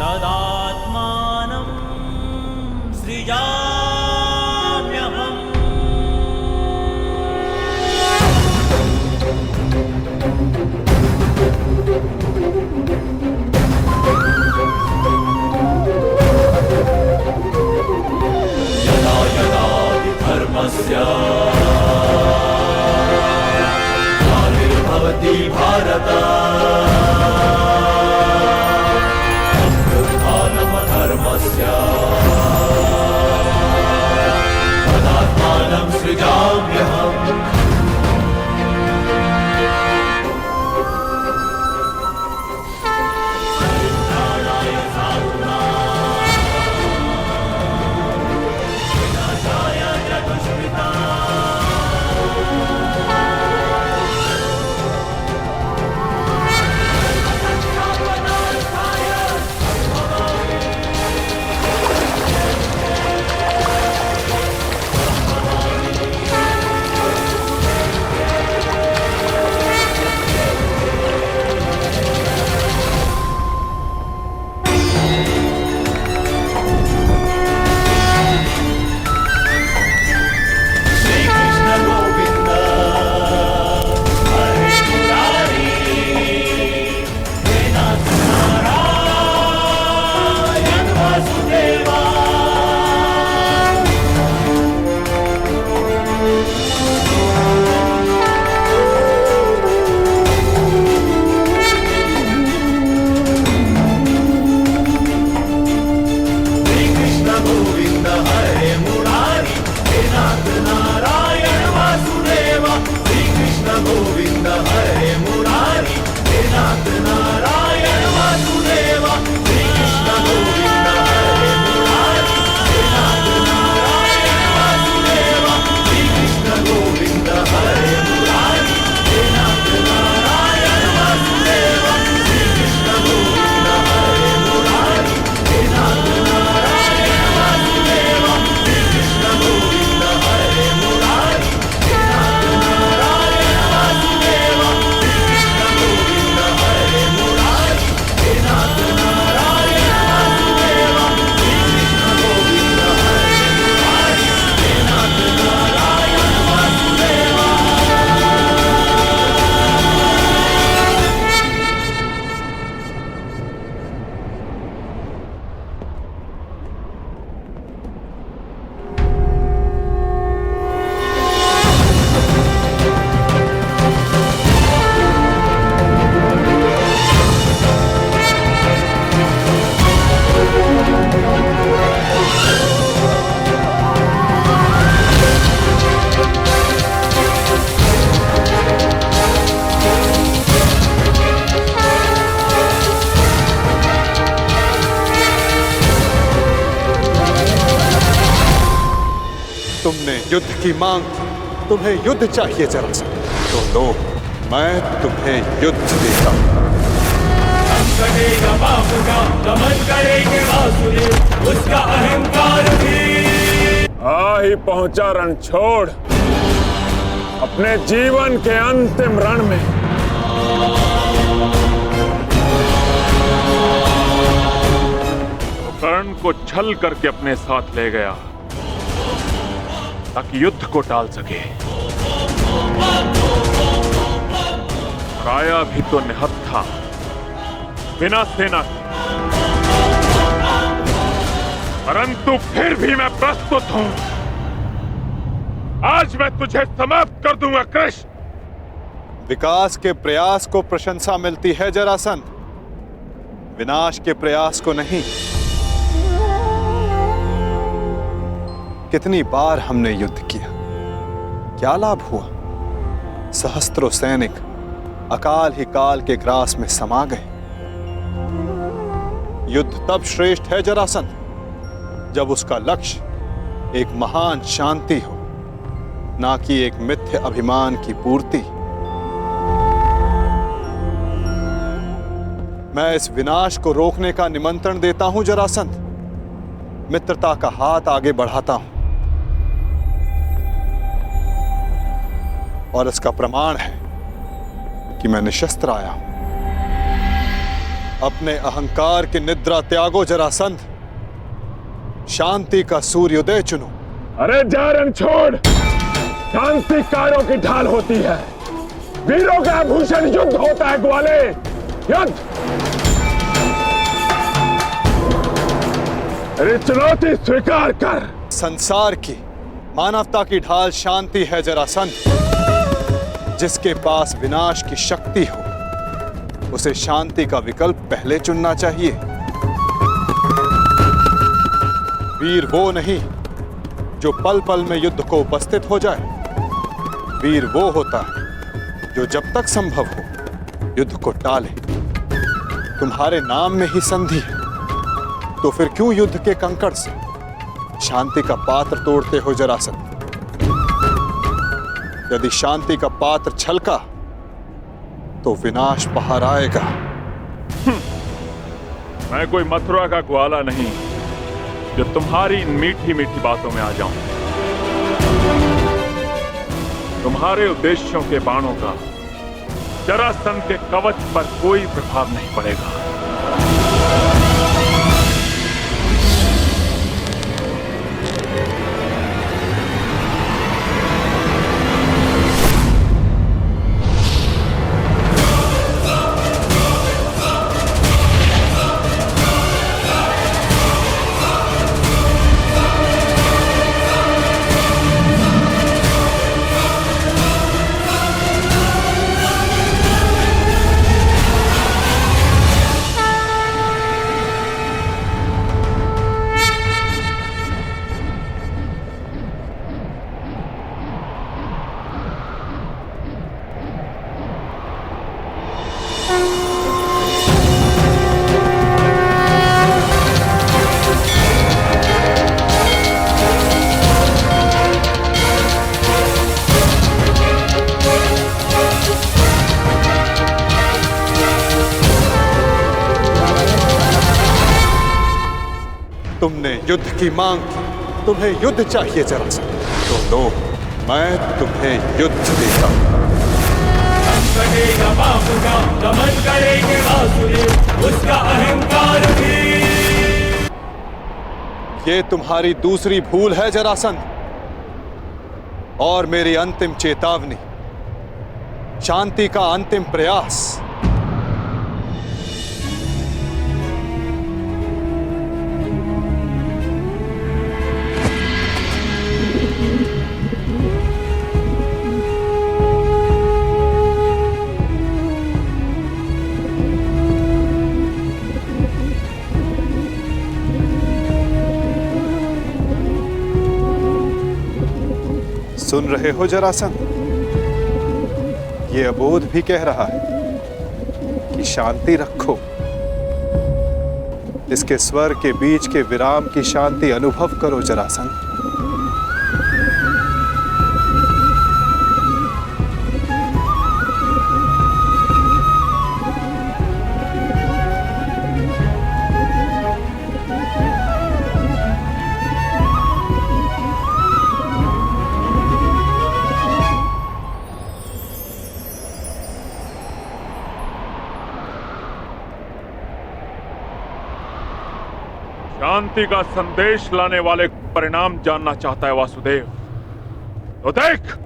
तदात्मानं सृजाम्यहम्। यदा यदा हि धर्मस्य ग्लानिर्भवति भारत अभ्युत्थानमधर्मस्य तदात्मानं सृजाम्यहम्। युद्ध की मांग की। तुम्हें युद्ध चाहिए जरासंध, तो लो, मैं तुम्हें युद्ध देता हूं। उसका अहंकार भी आ ही पहुंचा रणछोड़, अपने जीवन के अंतिम रण में। कर्ण को छल करके अपने साथ ले गया ताकि युद्ध को टाल सके। आया भी तो निहत्था, बिना सेना, परंतु फिर भी मैं प्रस्तुत हूं। आज मैं तुझे समाप्त कर दूंगा कृष्ण। विकास के प्रयास को प्रशंसा मिलती है जरासंध, विनाश के प्रयास को नहीं। कितनी बार हमने युद्ध किया, क्या लाभ हुआ? सहस्त्रों सैनिक अकाल ही काल के ग्रास में समा गए। युद्ध तब श्रेष्ठ है जरासंध, जब उसका लक्ष्य एक महान शांति हो, ना कि एक मिथ्य अभिमान की पूर्ति। मैं इस विनाश को रोकने का निमंत्रण देता हूं जरासंध, मित्रता का हाथ आगे बढ़ाता हूं, और इसका प्रमाण है कि मैं निशस्त्र आया हूं। अपने अहंकार की निद्रा त्यागो जरासंध, शांति का सूर्योदय चुनो। अरे जा रणछोड़, शांति कायरों की ढाल होती है, वीरों का आभूषण युद्ध होता है ग्वाले, युद्ध। अरे चुनौती स्वीकार कर। संसार की, मानवता की ढाल शांति है जरासंध। जिसके पास विनाश की शक्ति हो, उसे शांति का विकल्प पहले चुनना चाहिए। वीर वो नहीं जो पल पल में युद्ध को उपस्थित हो जाए, वीर वो होता है जो जब तक संभव हो युद्ध को टाले। तुम्हारे नाम में ही संधि है, तो फिर क्यों युद्ध के कंकड़ से शांति का पात्र तोड़ते हो जरासंध? यदि शांति का पात्र छलका तो विनाश बाहर आएगा। मैं कोई मथुरा का ग्वाला नहीं जो तुम्हारी इन मीठी मीठी बातों में आ जाऊं। तुम्हारे उद्देश्यों के बाणों का जरासंध के कवच पर कोई प्रभाव नहीं पड़ेगा। तुमने युद्ध की मांग की, तुम्हें युद्ध चाहिए जरासंध, तो लो, मैं तुम्हें युद्ध देता हूं। दमन करेंगे वासुदेव, उसका अहंकार भी। ये तुम्हारी दूसरी भूल है जरासंध, और मेरी अंतिम चेतावनी, शांति का अंतिम प्रयास। सुन रहे हो जरासंध? ये अबोध भी कह रहा है कि शांति रखो। इसके स्वर के बीच के विराम की शांति अनुभव करो जरासंध। शांति का संदेश लाने वाले परिणाम जानना चाहता है वासुदेव, तो देख।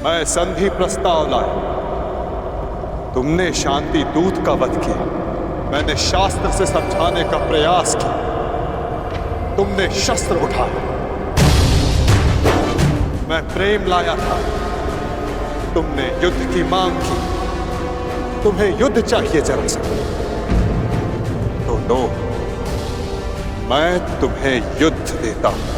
मैं संधि प्रस्ताव लाया। तुमने शांति दूत का वध किया, मैंने शास्त्र से समझाने का प्रयास किया, तुमने शस्त्र उठाया। मैं प्रेम लाया था, तुमने युद्ध की मांग की। तुम्हें युद्ध चाहिए जरासंध, तो लो, मैं तुम्हें युद्ध देता हूं।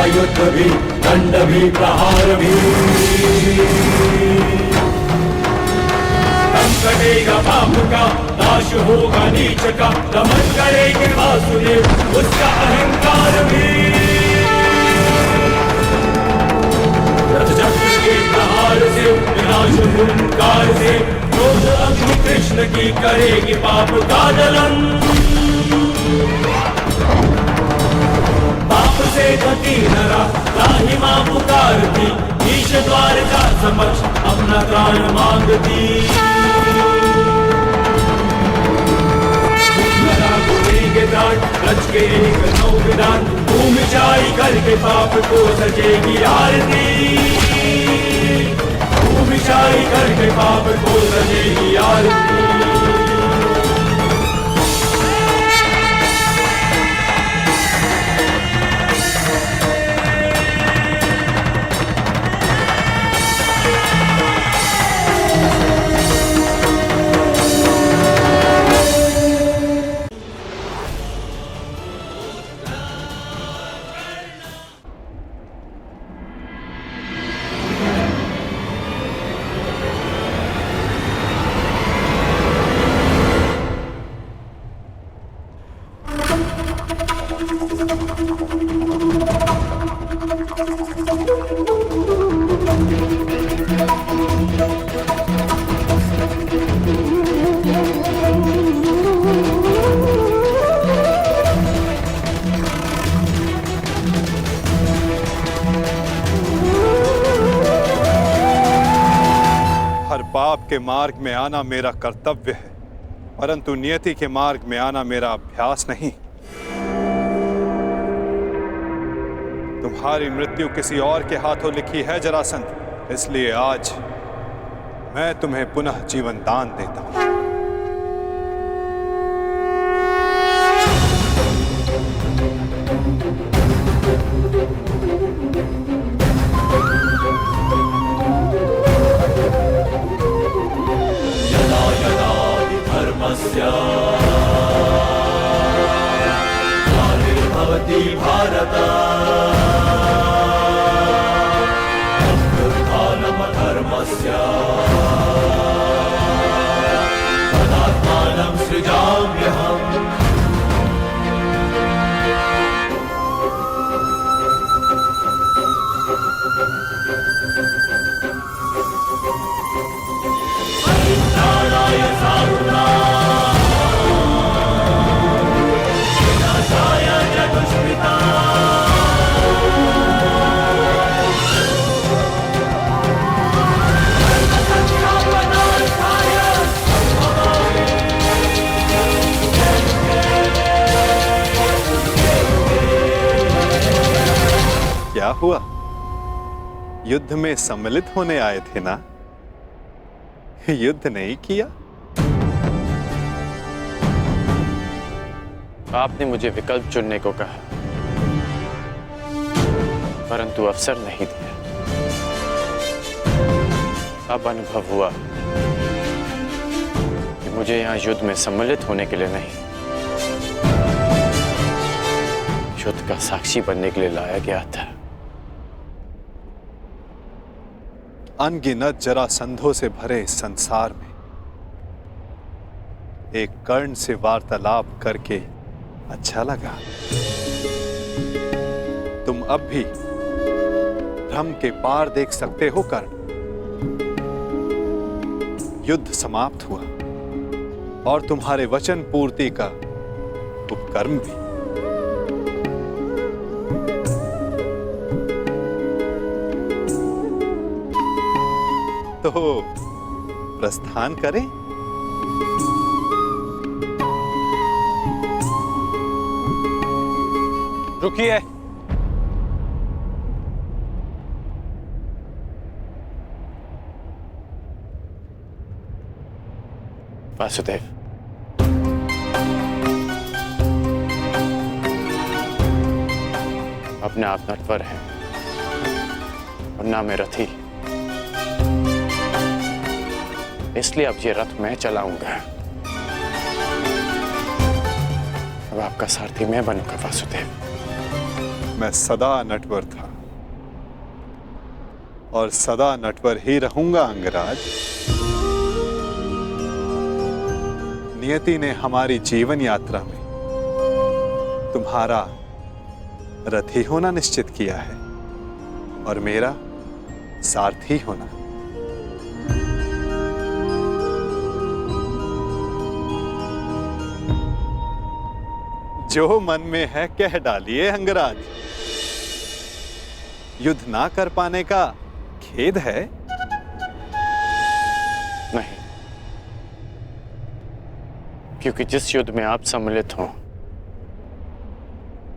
युद्ध भी, दंड भी, प्रहार भी। दम कटेगा पाप का, नाश होगा नीच का, दमन करेंगे वासुदेव उसका अहंकार भी। रथ चक्र के प्रहार से, विनाश हुंकार से, क्रोध अग्नि कृष्ण की करेगी पाप का दलन। पाप से गति नरा, राही मां पुकारती, ईश द्वार का समक्ष अपना प्राण मांगती। के प्राण रच के एक नौ विधान, भूमि जाई करके पाप को सजेगी आरती। भूमि जाई करके पाप को सजेगी आरती। हर पाप के मार्ग में आना मेरा कर्तव्य है, परंतु नियति के मार्ग में आना मेरा अभ्यास नहीं। तुम्हारी मृत्यु किसी और के हाथों लिखी है जरासंध, इसलिए आज मैं तुम्हें पुनः जीवन दान देता हूं। यदा यदा हि धर्मस्य ग्लानिर्भवति भारत अभ्युत्थानमधर्मस्य तदात्मानं सृजाम्यहम्। परित्राणाय साधूनां विनाशाय च दुष्कृतां। क्या हुआ? युद्ध में सम्मिलित होने आए थे ना? युद्ध नहीं किया? आपने मुझे विकल्प चुनने को कहा, परंतु अवसर नहीं दिया। अब अनुभव हुआ कि मुझे यहां युद्ध में सम्मिलित होने के लिए नहीं, युद्ध का साक्षी बनने के लिए लाया गया था। अनगिनत जरासंधों से भरे इस संसार में एक कर्ण से वार्तालाप करके अच्छा लगा। तुम अब भी भ्रम के पार देख सकते हो कर्ण। युद्ध समाप्त हुआ और तुम्हारे वचन पूर्ति का उपकर्म भी। तो प्रस्थान करें? रुकिए। वासुदेव, अपने आप नटवर हैं और ना मैं रथी, इसलिए अब ये रथ मैं चलाऊंगा। अब आपका सारथी मैं बनूंगा वासुदेव। मैं सदा नटवर था और सदा नटवर ही रहूंगा अंगराज। नियति ने हमारी जीवन यात्रा में तुम्हारा रथी होना निश्चित किया है और मेरा सारथी होना। जो मन में है कह डालिए अंगराज। युद्ध ना कर पाने का खेद है? नहीं, क्योंकि जिस युद्ध में आप सम्मिलित हों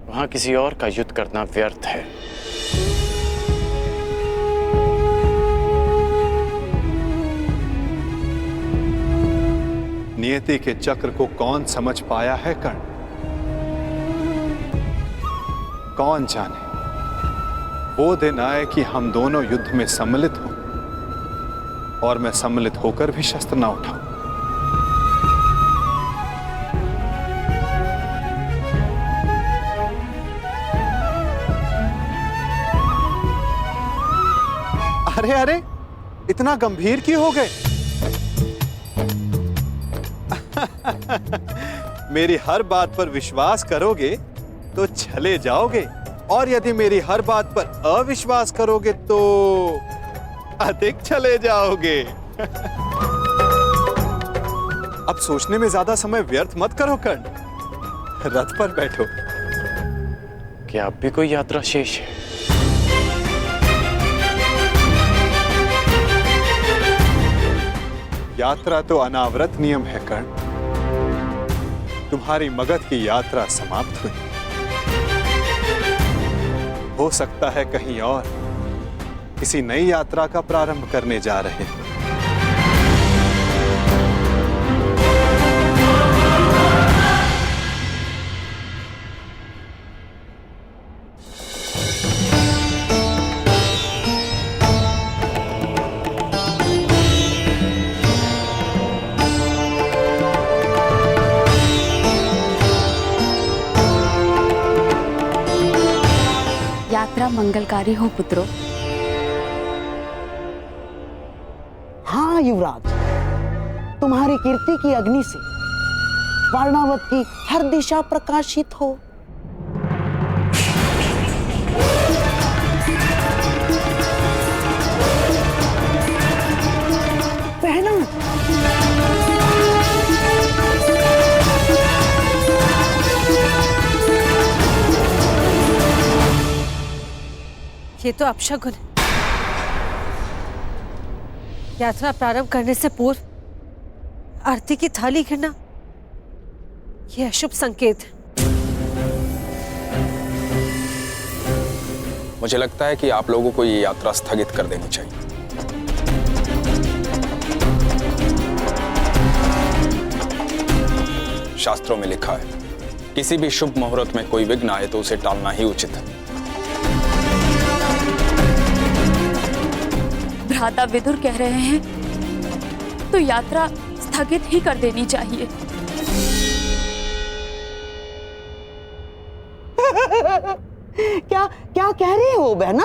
वहां किसी और का युद्ध करना व्यर्थ है। नियति के चक्र को कौन समझ पाया है कर्ण? कौन जाने वो दिन आए कि हम दोनों युद्ध में सम्मिलित हों और मैं सम्मिलित होकर भी शस्त्र ना उठाऊं। अरे अरे, इतना गंभीर क्यों हो गए? मेरी हर बात पर विश्वास करोगे तो चले जाओगे, और यदि मेरी हर बात पर अविश्वास करोगे तो अधिक चले जाओगे। अब सोचने में ज्यादा समय व्यर्थ मत करो कर्ण, रथ पर बैठो। क्या अब भी कोई यात्रा शेष है? यात्रा तो अनावृत नियम है कर्ण। तुम्हारी मगध की यात्रा समाप्त हुई। हो सकता है कहीं और किसी नई यात्रा का प्रारंभ करने जा रहे हैं। यात्रा मंगलकारी हो पुत्रों। हाँ युवराज, तुम्हारी कीर्ति की अग्नि से वारणावत की हर दिशा प्रकाशित हो। पहना ये तो अपशगुन है। यात्रा प्रारंभ करने से पूर्व आरती की थाली गिरना यह अशुभ संकेत है। मुझे लगता है कि आप लोगों को ये यात्रा स्थगित कर देनी चाहिए। शास्त्रों में लिखा है, किसी भी शुभ मुहूर्त में कोई विघ्न आए तो उसे टालना ही उचित है। भ्राता विदुर कह रहे हैं तो यात्रा स्थगित ही कर देनी चाहिए। क्या क्या कह रहे हो बहना?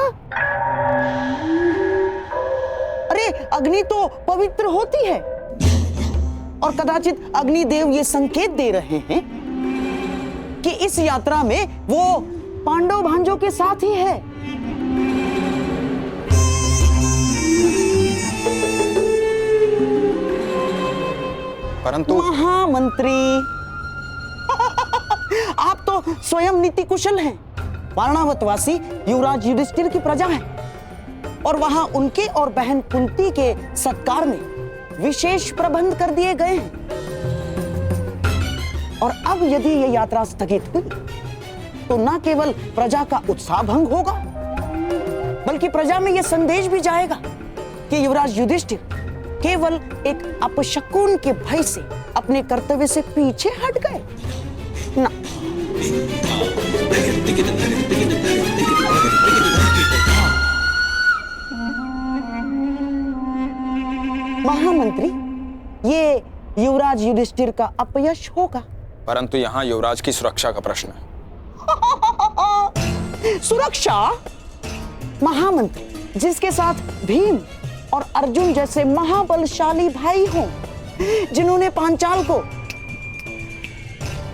अरे अग्नि तो पवित्र होती है और कदाचित अग्निदेव ये संकेत दे रहे हैं कि इस यात्रा में वो पांडव भांजों के साथ ही है। परंतु महामंत्री आप तो स्वयं नीति कुशल हैं। वारणावतवासी युवराज युधिष्ठिर की प्रजा है और वहां उनके और बहन कुंती के सत्कार में विशेष प्रबंध कर दिए गए हैं। और अब यदि यह यात्रा स्थगित हुई तो न केवल प्रजा का उत्साह भंग होगा बल्कि प्रजा में यह संदेश भी जाएगा कि युवराज युधिष्ठिर केवल एक अपशकुन के भय से अपने कर्तव्य से पीछे हट गए ना। महामंत्री, ये युवराज युधिष्ठिर का अपयश होगा। परंतु यहाँ युवराज की सुरक्षा का प्रश्न है। सुरक्षा? महामंत्री, जिसके साथ भीम और अर्जुन जैसे महाबलशाली भाई हों, जिन्होंने पांचाल को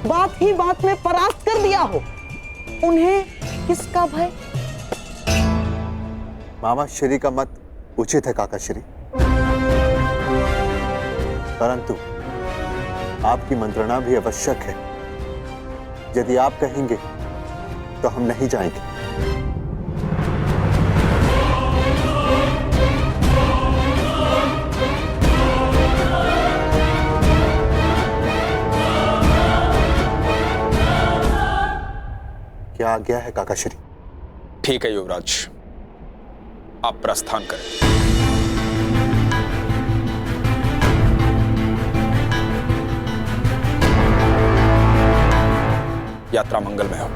बात ही बात में परास्त कर दिया हो, उन्हें किसका भय? मामा श्री का मत उचित है काका श्री, परंतु आपकी मंत्रणा भी आवश्यक है। यदि आप कहेंगे तो हम नहीं जाएंगे। क्या आज्ञा है काका श्री? ठीक है युवराज, आप प्रस्थान करें। यात्रा मंगलमय हो।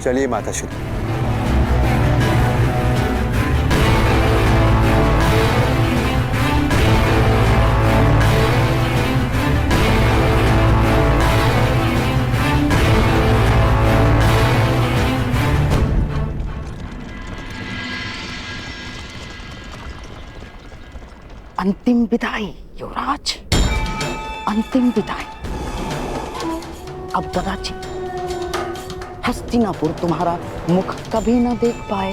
चलिए माता श्री। अंतिम विदाई युवराज, अंतिम विदाई। अब कदाचित हस्तिनापुर तुम्हारा मुख कभी न देख पाए।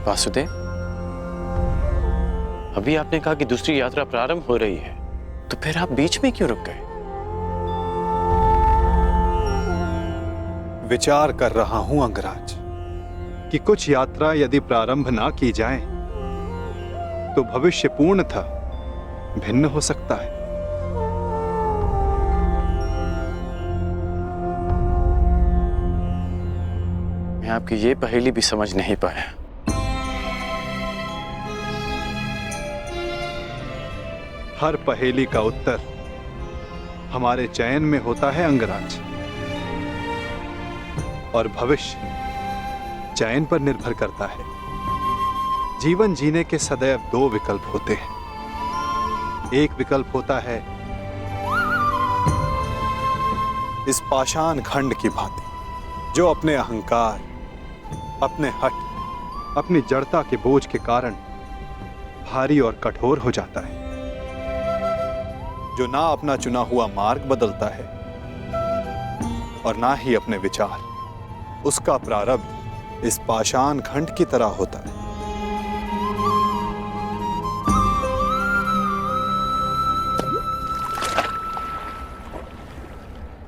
वासुदेव, अभी आपने कहा कि दूसरी यात्रा प्रारंभ हो रही है, तो फिर आप बीच में क्यों रुक गए? विचार कर रहा हूं अंगराज कि कुछ यात्रा यदि प्रारंभ ना की जाए तो भविष्य पूर्णतः भिन्न हो सकता है। मैं आपकी ये पहेली भी समझ नहीं पाया। हर पहेली का उत्तर हमारे चयन में होता है अंगराज, और भविष्य चयन पर निर्भर करता है। जीवन जीने के सदैव दो विकल्प होते हैं। एक विकल्प होता है इस पाषाण खंड की भांति, जो अपने अहंकार, अपने हठ, अपनी जड़ता के बोझ के कारण भारी और कठोर हो जाता है, जो ना अपना चुना हुआ मार्ग बदलता है और ना ही अपने विचार। उसका प्रारब्ध इस पाषाण खंड की तरह होता है।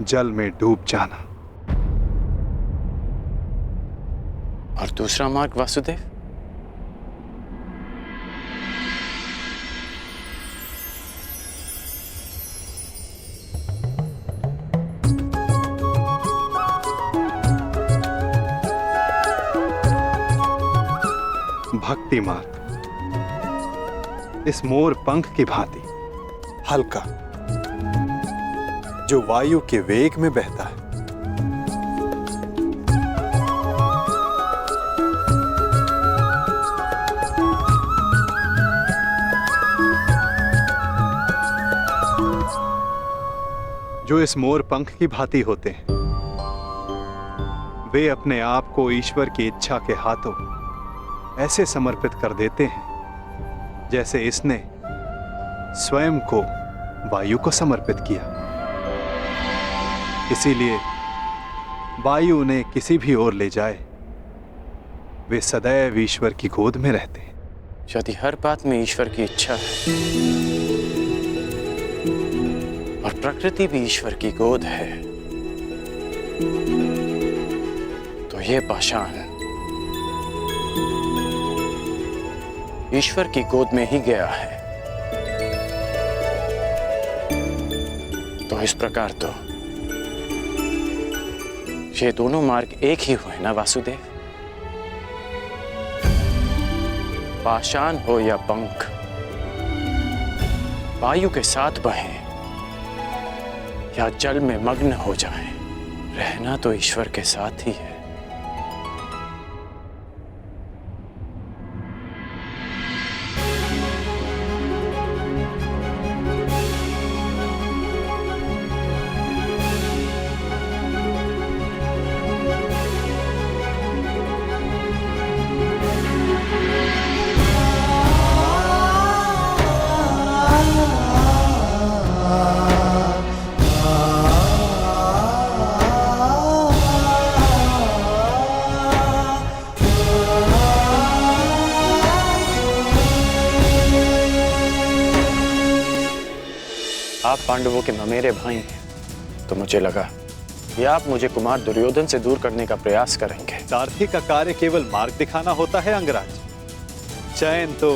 जल में डूब जाना। और दूसरा मार्ग वासुदेव? भक्ति मार्ग, इस मोर पंख की भांति हल्का, जो वायु के वेग में बहता है। जो इस मोर पंख की भांति होते हैं, वे अपने आप को ईश्वर की इच्छा के हाथों ऐसे समर्पित कर देते हैं जैसे इसने स्वयं को वायु को समर्पित किया। इसीलिए वायु उन्हें किसी भी ओर ले जाए, वे सदैव ईश्वर की गोद में रहते हैं। यदि हर बात में ईश्वर की इच्छा है और प्रकृति भी ईश्वर की गोद है, तो ये पाषाण ईश्वर की गोद में ही गया है। तो इस प्रकार तो ये दोनों मार्ग एक ही हुए ना वासुदेव? पाषाण हो या पंख, वायु के साथ बहें या जल में मग्न हो जाएं, रहना तो ईश्वर के साथ ही है। आप पांडवों के ममेरे भाई हैं, तो मुझे लगा कि आप मुझे कुमार दुर्योधन से दूर करने का प्रयास करेंगे। सारथी का कार्य केवल मार्ग दिखाना होता है अंगराज, चयन तो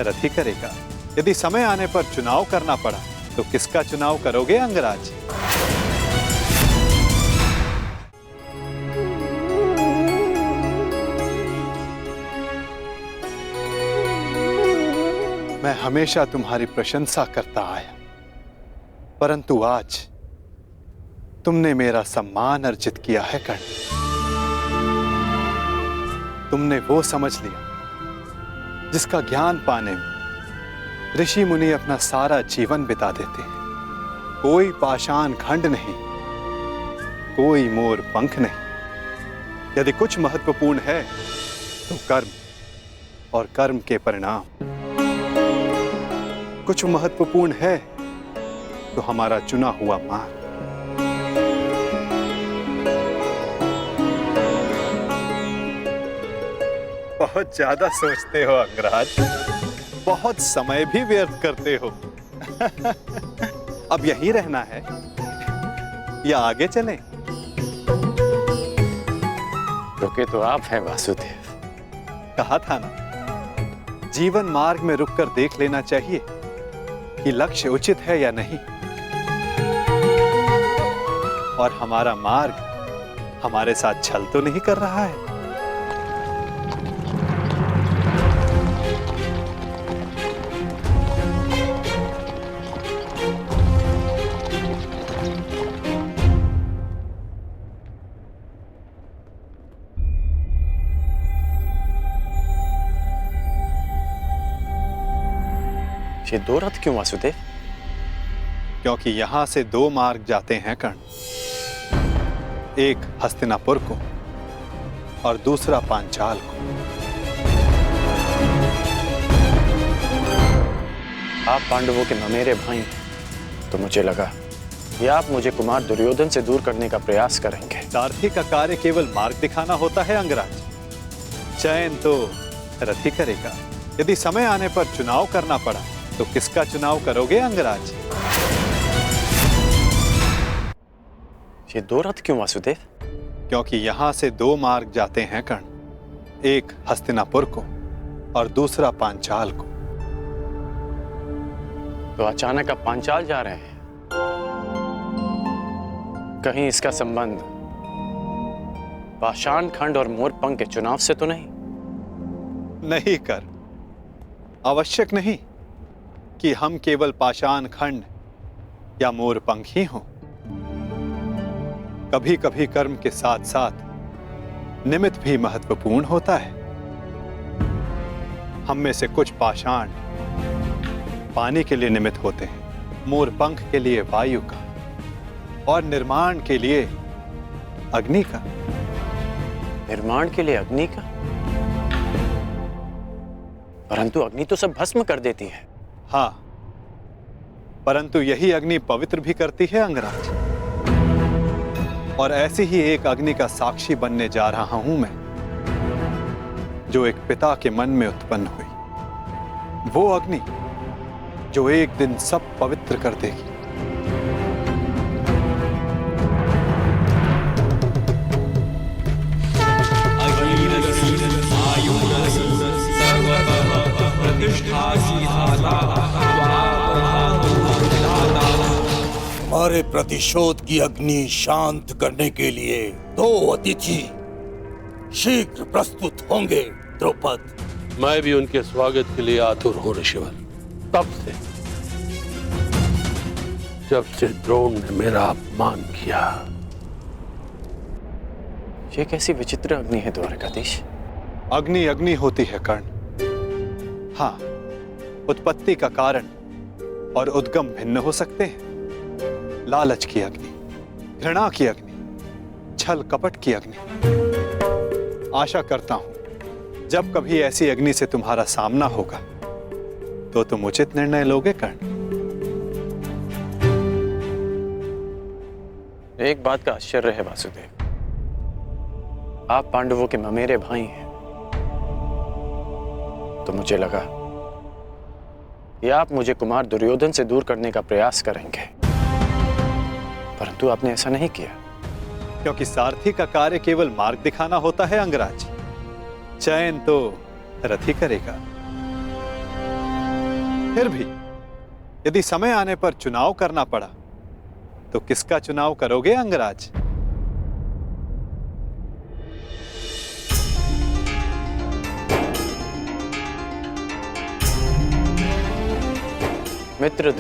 रथ ही करेगा। यदि समय आने पर चुनाव करना पड़ा तो किसका चुनाव करोगे अंगराज? मैं हमेशा तुम्हारी प्रशंसा करता आया, परंतु आज तुमने मेरा सम्मान अर्जित किया है कर्ण। तुमने वो समझ लिया जिसका ज्ञान पाने में ऋषि मुनि अपना सारा जीवन बिता देते हैं। कोई पाषाण खंड नहीं, कोई मोर पंख नहीं। यदि कुछ महत्वपूर्ण है तो कर्म और कर्म के परिणाम। कुछ महत्वपूर्ण है तो हमारा चुना हुआ मार्ग। बहुत ज्यादा सोचते हो अंगराज, बहुत समय भी व्यर्थ करते हो। अब यहीं रहना है या आगे चलें? रुके तो आप हैं वासुदेव। कहा था ना, जीवन मार्ग में रुककर देख लेना चाहिए कि लक्ष्य उचित है या नहीं। और हमारा मार्ग हमारे साथ छल तो नहीं कर रहा है। ये दो रथ क्यों वासुदेव? क्योंकि यहां से दो मार्ग जाते हैं कर्ण, एक हस्तिनापुर को और दूसरा पांचाल को। आप पांडवों के ममेरे भाई हैं, तो मुझे लगा कि आप मुझे कुमार दुर्योधन से दूर करने का प्रयास करेंगे। सारथी का कार्य केवल मार्ग दिखाना होता है अंगराज, चयन तो रथ ही करेगा। यदि समय आने पर चुनाव करना पड़ा तो किसका चुनाव करोगे अंगराज? ये दो रथ क्यों वासुदेव? क्योंकि यहां से दो मार्ग जाते हैं कर्ण, एक हस्तिनापुर को और दूसरा पांचाल को। तो अचानक आप पांचाल जा रहे हैं? कहीं इसका संबंध पाषाण खंड और मोरपंख के चुनाव से तो नहीं? नहीं कर, आवश्यक नहीं कि हम केवल पाषाण खंड या मोरपंख ही हों। कभी कभी कर्म के साथ साथ निमित्त भी महत्वपूर्ण होता है। हम में से कुछ पाषाण पानी के लिए निमित्त होते हैं, मोरपंख के लिए वायु का, और निर्माण के लिए अग्नि का। निर्माण के लिए अग्नि का? परंतु अग्नि तो सब भस्म कर देती है। हाँ, परंतु यही अग्नि पवित्र भी करती है अंगराज। और ऐसी ही एक अग्नि का साक्षी बनने जा रहा हूं मैं, जो एक पिता के मन में उत्पन्न हुई। वो अग्नि जो एक दिन सब पवित्र कर देगी। हमारे प्रतिशोध की अग्नि शांत करने के लिए दो अतिथि शीघ्र प्रस्तुत होंगे द्रौपद। मैं भी उनके स्वागत के लिए आतुर हूं ऋषिवर। तब से जब से द्रोण ने मेरा अपमान किया। ये कैसी विचित्र अग्नि है द्वारकाधीश? अग्नि अग्नि होती है कर्ण। हाँ, उत्पत्ति का कारण और उद्गम भिन्न हो सकते हैं। लालच की अग्नि, घृणा की अग्नि, छल कपट की अग्नि। आशा करता हूं जब कभी ऐसी अग्नि से तुम्हारा सामना होगा तो तुम उचित निर्णय लोगे कर्ण। एक बात का आश्चर्य है वासुदेव, आप पांडवों के ममेरे भाई हैं, तो मुझे लगा कि आप मुझे कुमार दुर्योधन से दूर करने का प्रयास करेंगे, परंतु आपने ऐसा नहीं किया। क्योंकि सारथी का कार्य केवल मार्ग दिखाना होता है अंगराज, चयन तो रथ ही करेगा। फिर भी यदि समय आने पर चुनाव करना पड़ा तो किसका चुनाव करोगे अंगराज? मित्र